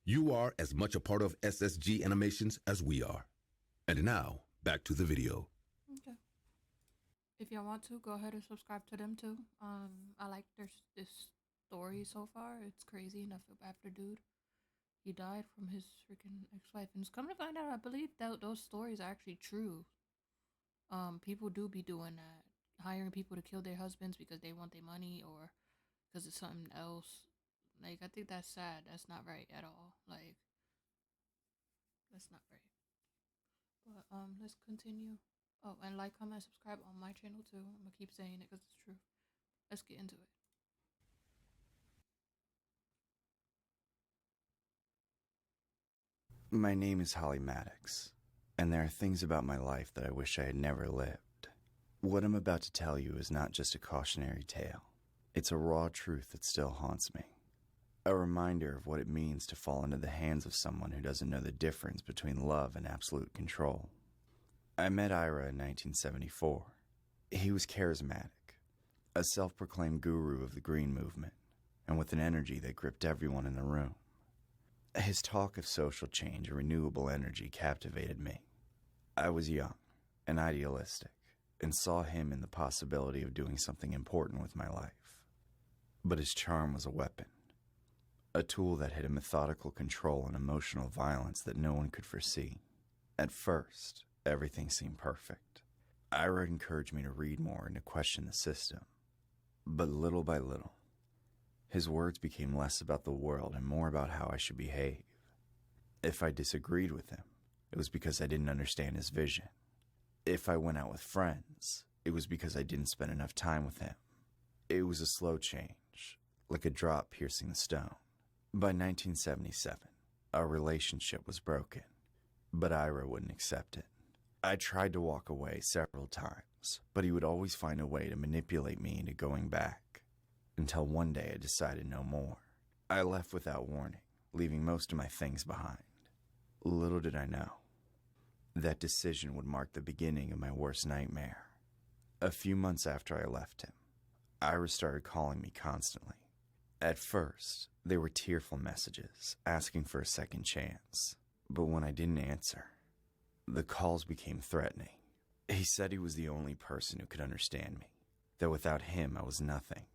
You are as much a part of SSG Animations as we are. And now, Back to the video. Okay. If y'all want to, go ahead and subscribe to them too. I like this story so far. It's crazy, and I feel bad for the dude. He died from his freaking ex-wife, and it's come to find out, I believe that those stories are actually true. People do be doing that, hiring people to kill their husbands because they want their money or because it's something else. Like, I think that's sad. That's not right at all. Like, that's not right. But let's continue. Oh, and like, comment, subscribe on my channel too. I'm gonna keep saying it because it's true. Let's get into it. My name is Holly Maddox, and there are things about my life that I wish I had never lived. What I'm about to tell you is not just a cautionary tale. It's a raw truth that still haunts me. A reminder of what it means to fall into the hands of someone who doesn't know the difference between love and absolute control. I met Ira in 1974. He was charismatic, a self-proclaimed guru of the green movement, and with an energy that gripped everyone in the room. His talk of social change and renewable energy captivated me. I was young and idealistic, and saw him in the possibility of doing something important with my life. But his charm was a weapon, a tool that had a methodical control and emotional violence that no one could foresee. At first, everything seemed perfect. Ira encouraged me to read more and to question the system. But little by little, his words became less about the world and more about how I should behave. If I disagreed with him, it was because I didn't understand his vision. If I went out with friends, it was because I didn't spend enough time with him. It was a slow change, like a drop piercing the stone. By 1977, our relationship was broken, but Ira wouldn't accept it. I tried to walk away several times, but he would always find a way to manipulate me into going back, until one day I decided no more. I left without warning, leaving most of my things behind. Little did I know, that decision would mark the beginning of my worst nightmare. A few months after I left him, Ira started calling me constantly. At first, they were tearful messages, asking for a second chance. But when I didn't answer, the calls became threatening. He said he was the only person who could understand me, that without him I was nothing,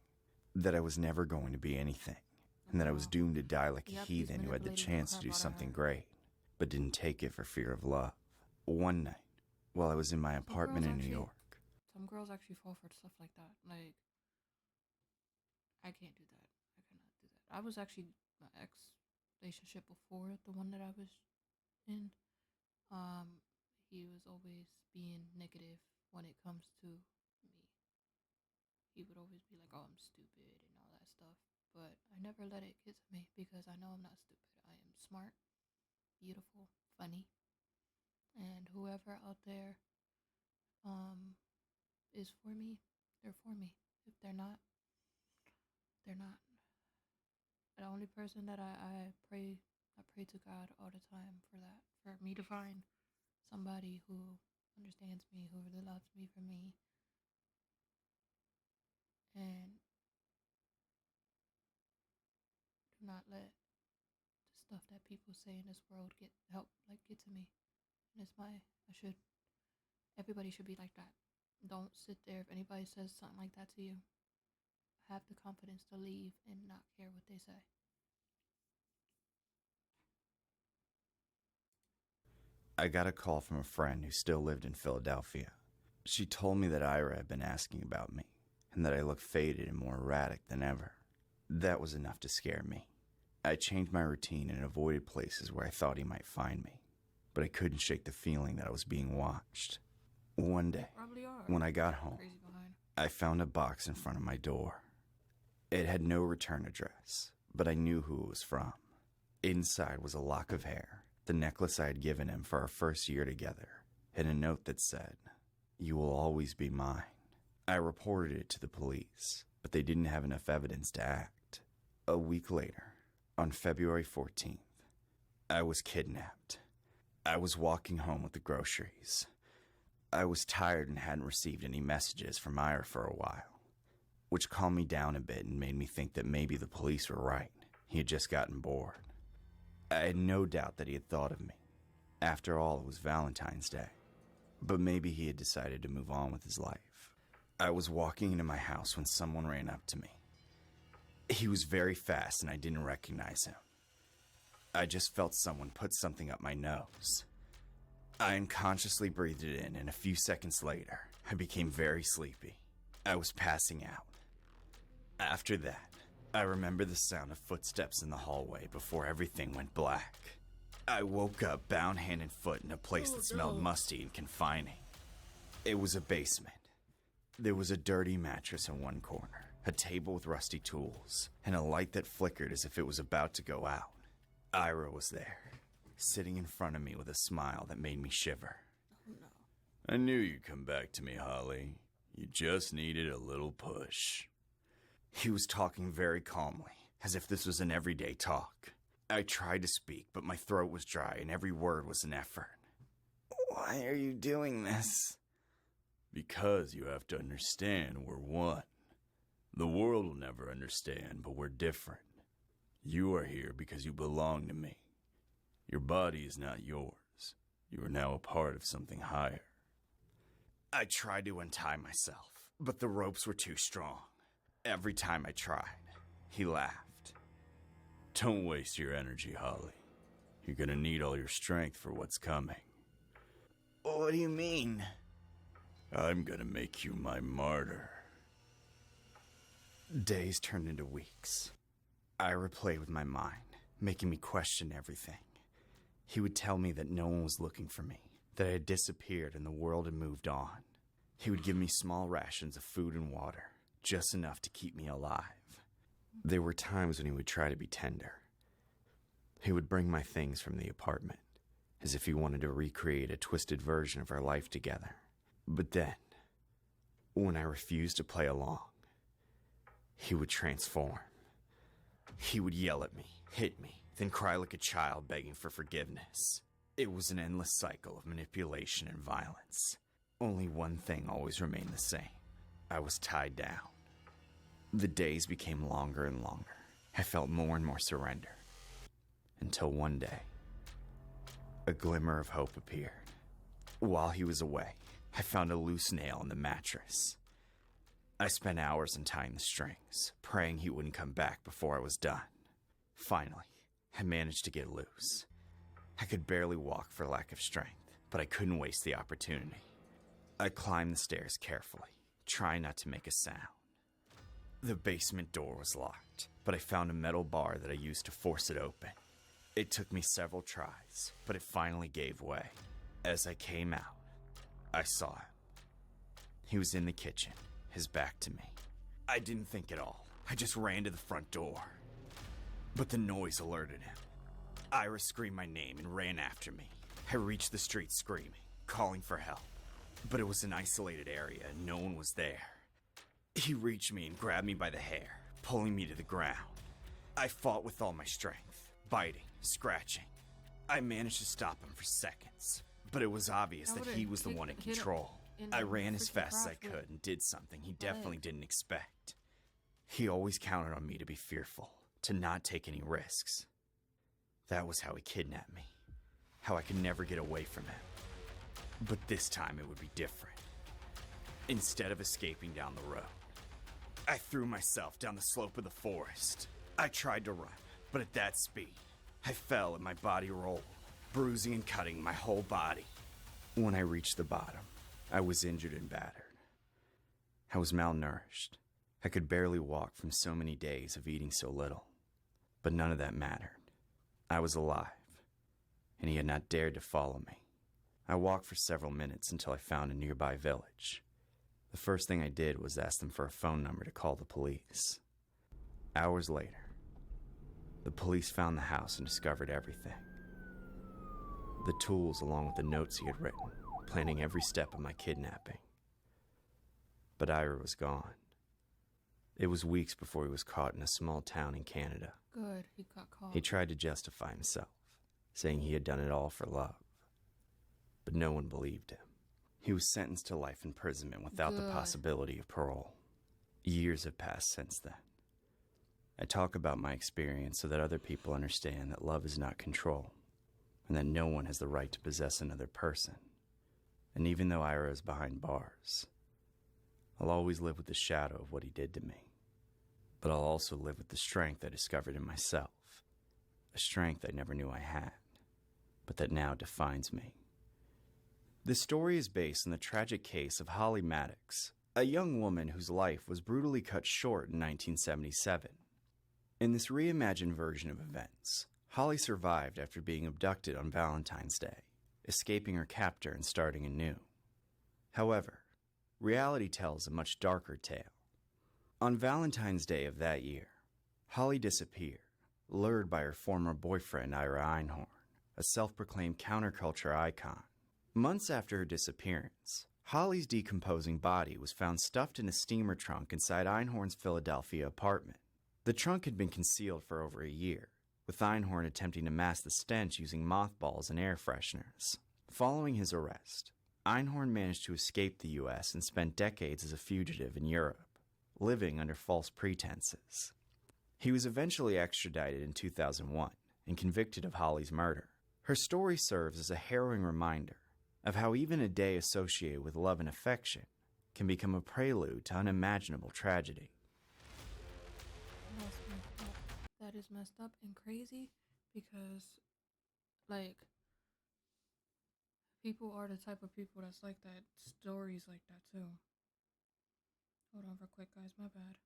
that I was never going to be anything, and that I was doomed to die like a heathen who had the chance to do something great, but didn't take it for fear of love. One night, while I was in my apartment in New York. Some girls actually fall for stuff like that. Like, I can't do that. I cannot do that. I was actually my ex relationship before the one that I was in. He was always being negative when it comes to me. He would always be like, "Oh, I'm stupid" and all that stuff. But I never let it get to me because I know I'm not stupid. I am smart, beautiful, funny. And whoever out there is for me, they're for me. If they're not, they're not. The only person that I pray to God all the time for that, for me to find somebody who understands me, who really loves me for me, and do not let the stuff that people say in this world get to me. And it's everybody should be like that. Don't sit there if anybody says something like that to you. Have the confidence to leave and not care what they say. I got a call from a friend who still lived in Philadelphia. She told me that Ira had been asking about me, and that I looked faded and more erratic than ever. That was enough to scare me. I changed my routine and avoided places where I thought he might find me, but I couldn't shake the feeling that I was being watched. One day, when I got home, I found a box in front of my door. It had no return address, but I knew who it was from. Inside was a lock of hair, the necklace I had given him for our first year together, and a note that said, "You will always be mine." I reported it to the police, but they didn't have enough evidence to act. A week later, on February 14th, I was kidnapped. I was walking home with the groceries. I was tired and hadn't received any messages from Ira for a while, which calmed me down a bit and made me think that maybe the police were right. He had just gotten bored. I had no doubt that he had thought of me. After all, it was Valentine's Day. But maybe he had decided to move on with his life. I was walking into my house when someone ran up to me. He was very fast and I didn't recognize him. I just felt someone put something up my nose. I unconsciously breathed it in, and a few seconds later, I became very sleepy. I was passing out. After that, I remember the sound of footsteps in the hallway before everything went black. I woke up bound hand and foot in a place that smelled musty and confining. It was a basement. There was a dirty mattress in one corner, a table with rusty tools, and a light that flickered as if it was about to go out. Ira was there, sitting in front of me with a smile that made me shiver. Oh no. I knew you'd come back to me, Holly. You just needed a little push. He was talking very calmly, as if this was an everyday talk. I tried to speak, but my throat was dry and every word was an effort. Why are you doing this? Because you have to understand we're one. The world will never understand, but we're different. You are here because you belong to me. Your body is not yours. You are now a part of something higher. I tried to untie myself, but the ropes were too strong. Every time I tried, he laughed. Don't waste your energy, Holly. You're gonna need all your strength for what's coming. What do you mean? I'm gonna make you my martyr. Days turned into weeks. I replayed with my mind, making me question everything. He would tell me that no one was looking for me, that I had disappeared and the world had moved on. He would give me small rations of food and water, just enough to keep me alive. There were times when he would try to be tender. He would bring my things from the apartment, as if he wanted to recreate a twisted version of our life together. But then, when I refused to play along, he would transform. He would yell at me, hit me, then cry like a child begging for forgiveness. It was an endless cycle of manipulation and violence. Only one thing always remained the same. I was tied down. The days became longer and longer. I felt more and more surrender. Until one day, a glimmer of hope appeared. While he was away, I found a loose nail in the mattress. I spent hours untying the strings, praying he wouldn't come back before I was done. Finally, I managed to get loose. I could barely walk for lack of strength, but I couldn't waste the opportunity. I climbed the stairs carefully, trying not to make a sound. The basement door was locked, but I found a metal bar that I used to force it open. It took me several tries, but it finally gave way. As I came out, I saw him. He was in the kitchen, his back to me. I didn't think at all. I just ran to the front door. But the noise alerted him. Ira screamed my name and ran after me. I reached the street screaming, calling for help. But it was an isolated area and no one was there. He reached me and grabbed me by the hair, pulling me to the ground. I fought with all my strength, biting, scratching. I managed to stop him for seconds, but it was obvious that he was the one in control. I ran as fast as I could and did something he definitely didn't expect. He always counted on me to be fearful, to not take any risks. That was how he kidnapped me, how I could never get away from him. But this time it would be different. Instead of escaping down the road, I threw myself down the slope of the forest. I tried to run, but at that speed, I fell and my body rolled, bruising and cutting my whole body. When I reached the bottom, I was injured and battered. I was malnourished. I could barely walk from so many days of eating so little. But none of that mattered. I was alive, and he had not dared to follow me. I walked for several minutes until I found a nearby village. The first thing I did was ask them for a phone number to call the police. Hours later, the police found the house and discovered everything. The tools along with the notes he had written, planning every step of my kidnapping. But Ira was gone. It was weeks before he was caught in a small town in Canada. Good, he got caught. He tried to justify himself, saying he had done it all for love. But no one believed him. He was sentenced to life imprisonment without the possibility of parole. Years have passed since then. I talk about my experience so that other people understand that love is not control, and that no one has the right to possess another person. And even though Ira is behind bars, I'll always live with the shadow of what he did to me. But I'll also live with the strength I discovered in myself, a strength I never knew I had, but that now defines me. This story is based on the tragic case of Holly Maddox, a young woman whose life was brutally cut short in 1977. In this reimagined version of events, Holly survived after being abducted on Valentine's Day, escaping her captor and starting anew. However, reality tells a much darker tale. On Valentine's Day of that year, Holly disappeared, lured by her former boyfriend Ira Einhorn, a self-proclaimed counterculture icon. Months after her disappearance, Holly's decomposing body was found stuffed in a steamer trunk inside Einhorn's Philadelphia apartment. The trunk had been concealed for over a year, with Einhorn attempting to mask the stench using mothballs and air fresheners. Following his arrest, Einhorn managed to escape the U.S. and spent decades as a fugitive in Europe, living under false pretenses. He was eventually extradited in 2001 and convicted of Holly's murder. Her story serves as a harrowing reminder of how even a day associated with love and affection can become a prelude to unimaginable tragedy. That's messed up. That is messed up and crazy because, like, people are the type of people that's like that. Stories like that too. Hold on real quick, guys. My bad.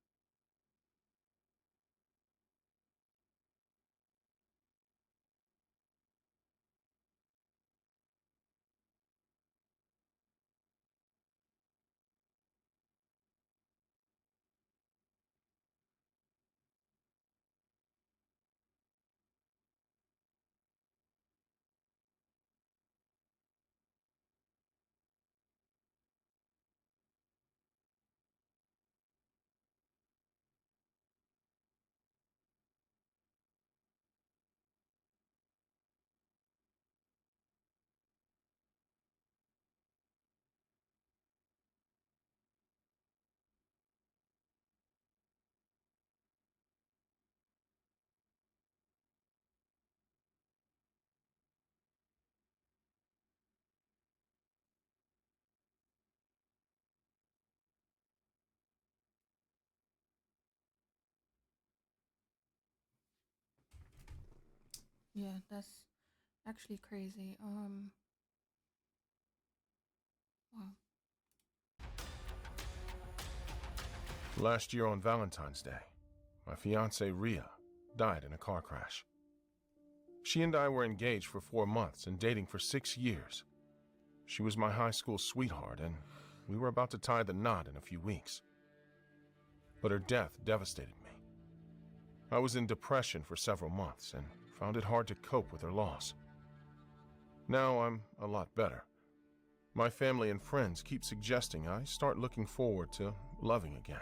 Yeah, that's actually crazy. Wow. Last year on Valentine's Day, my fiancée Rhea died in a car crash. She and I were engaged for 4 months and dating for 6 years. She was my high school sweetheart, and we were about to tie the knot in a few weeks. But her death devastated me. I was in depression for several months and found it hard to cope with her loss. Now I'm a lot better. My family and friends keep suggesting I start looking forward to loving again.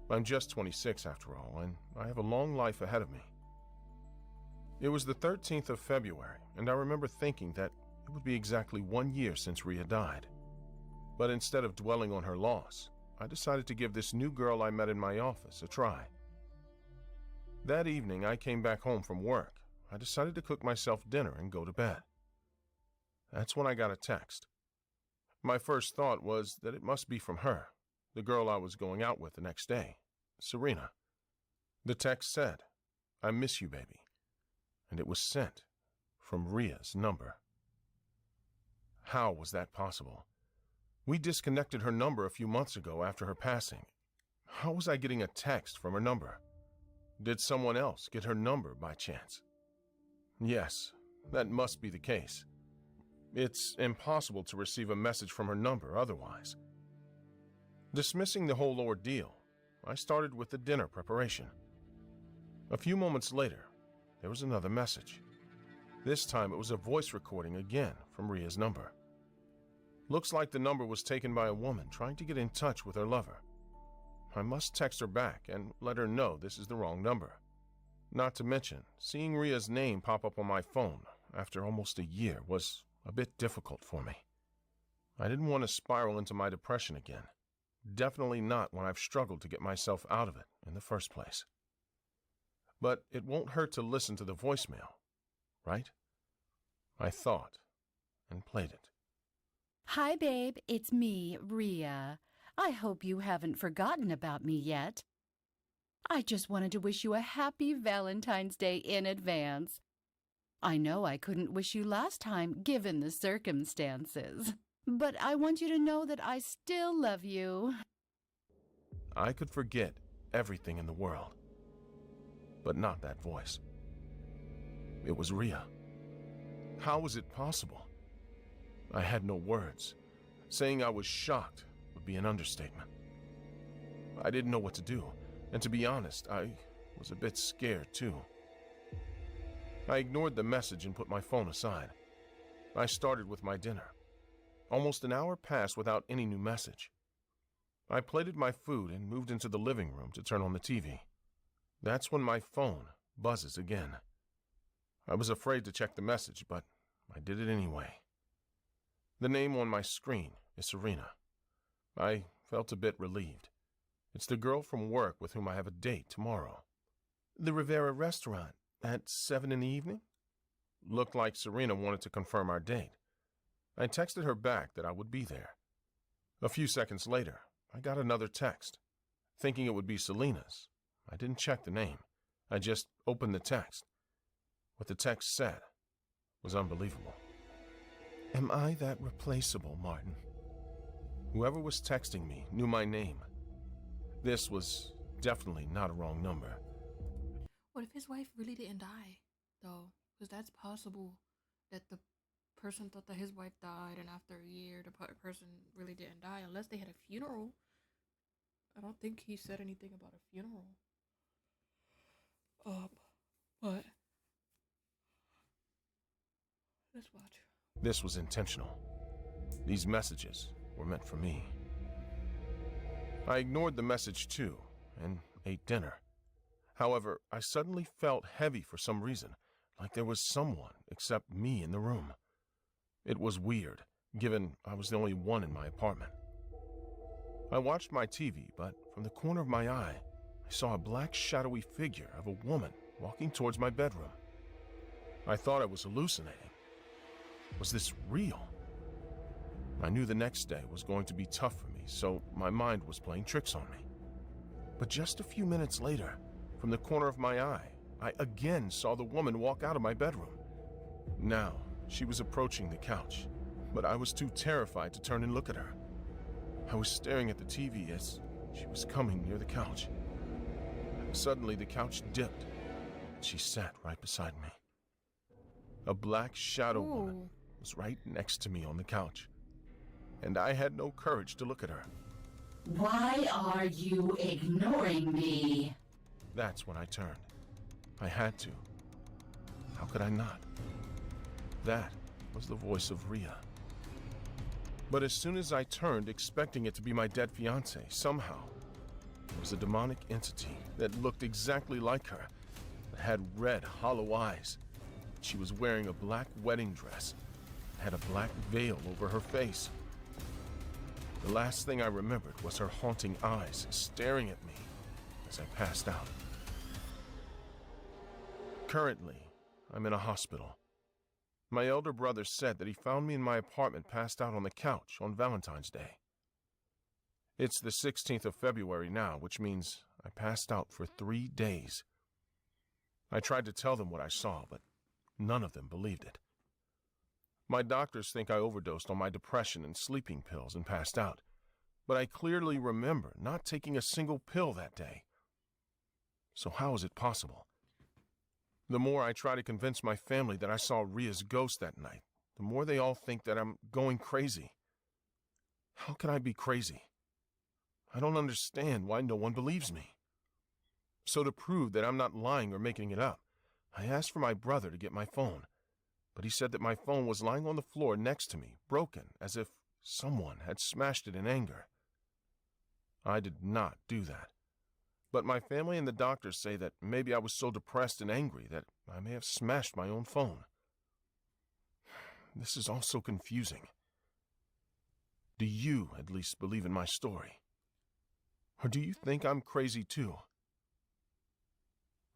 I'm just 26 after all, and I have a long life ahead of me. It was the 13th of February, and I remember thinking that it would be exactly 1 year since Rhea died. But instead of dwelling on her loss, I decided to give this new girl I met in my office a try. That evening, I came back home from work. I decided to cook myself dinner and go to bed. That's when I got a text. My first thought was that it must be from her, the girl I was going out with the next day, Serena. The text said, "I miss you, baby," and it was sent from Rhea's number. How was that possible? We disconnected her number a few months ago after her passing. How was I getting a text from her number? Did someone else get her number by chance? Yes, that must be the case. It's impossible to receive a message from her number otherwise. Dismissing the whole ordeal, I started with the dinner preparation. A few moments later, there was another message. This time it was a voice recording again from Rhea's number. Looks like the number was taken by a woman trying to get in touch with her lover. I must text her back and let her know this is the wrong number. Not to mention, seeing Rhea's name pop up on my phone after almost a year was a bit difficult for me. I didn't want to spiral into my depression again. Definitely not when I've struggled to get myself out of it in the first place. But it won't hurt to listen to the voicemail, right? I thought and played it. Hi, babe. It's me, Rhea. I hope you haven't forgotten about me yet. I just wanted to wish you a happy Valentine's Day in advance. I know I couldn't wish you last time, given the circumstances. But I want you to know that I still love you. I could forget everything in the world, but not that voice. It was Rhea. How was it possible? I had no words. Saying I was shocked would be an understatement. I didn't know what to do, and to be honest, I was a bit scared too. I ignored the message and put my phone aside. I started with my dinner. Almost an hour passed without any new message. I plated my food and moved into the living room to turn on the TV. That's when my phone buzzes again. I was afraid to check the message, but I did it anyway. The name on my screen is Serena. I felt a bit relieved. It's the girl from work with whom I have a date tomorrow. The Rivera restaurant at 7 in the evening? Looked like Serena wanted to confirm our date. I texted her back that I would be there. A few seconds later, I got another text. Thinking it would be Selena's, I didn't check the name. I just opened the text. What the text said was unbelievable. Am I that replaceable, Martin? Whoever was texting me knew my name. This was definitely not a wrong number. What if his wife really didn't die, though? Because that's possible that the person thought that his wife died, and after a year, the person really didn't die, unless they had a funeral. I don't think he said anything about a funeral. But let's watch. This was intentional. These messages were meant for me. I ignored the message too, and ate dinner. However, I suddenly felt heavy for some reason, like there was someone except me in the room. It was weird, given I was the only one in my apartment. I watched my TV, but from the corner of my eye, I saw a black shadowy figure of a woman walking towards my bedroom. I thought I was hallucinating. Was this real? I knew the next day was going to be tough for me, so my mind was playing tricks on me. But just a few minutes later, from the corner of my eye, I again saw the woman walk out of my bedroom. Now, she was approaching the couch, but I was too terrified to turn and look at her. I was staring at the TV as she was coming near the couch. Suddenly, the couch dipped, and she sat right beside me. A black shadow woman was right next to me on the couch, and I had no courage to look at her. Why are you ignoring me? That's when I turned. I had to. How could I not? That was the voice of Rhea. But as soon as I turned, expecting it to be my dead fiancé, somehow, there was a demonic entity that looked exactly like her, that had red, hollow eyes. She was wearing a black wedding dress, had a black veil over her face. The last thing I remembered was her haunting eyes staring at me as I passed out. Currently, I'm in a hospital. My elder brother said that he found me in my apartment passed out on the couch on Valentine's Day. It's the 16th of February now, which means I passed out for 3 days. I tried to tell them what I saw, but none of them believed it. My doctors think I overdosed on my depression and sleeping pills and passed out, but I clearly remember not taking a single pill that day. So how is it possible? The more I try to convince my family that I saw Rhea's ghost that night, the more they all think that I'm going crazy. How can I be crazy? I don't understand why no one believes me. So to prove that I'm not lying or making it up, I asked for my brother to get my phone, but he said that my phone was lying on the floor next to me, broken, as if someone had smashed it in anger. I did not do that. But my family and the doctors say that maybe I was so depressed and angry that I may have smashed my own phone. This is all so confusing. Do you at least believe in my story? Or do you think I'm crazy too?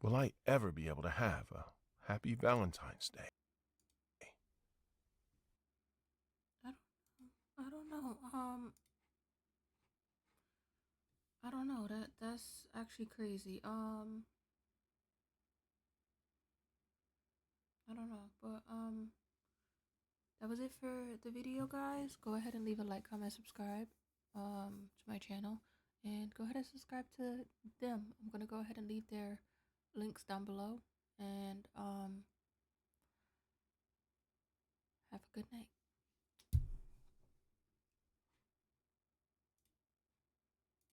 Will I ever be able to have a happy Valentine's Day? I don't know. I don't know. That's actually crazy. I don't know, but that was it for the video, guys. Go ahead and leave a like, comment, subscribe to my channel, and go ahead and subscribe to them. I'm gonna go ahead and leave their links down below, and have a good night.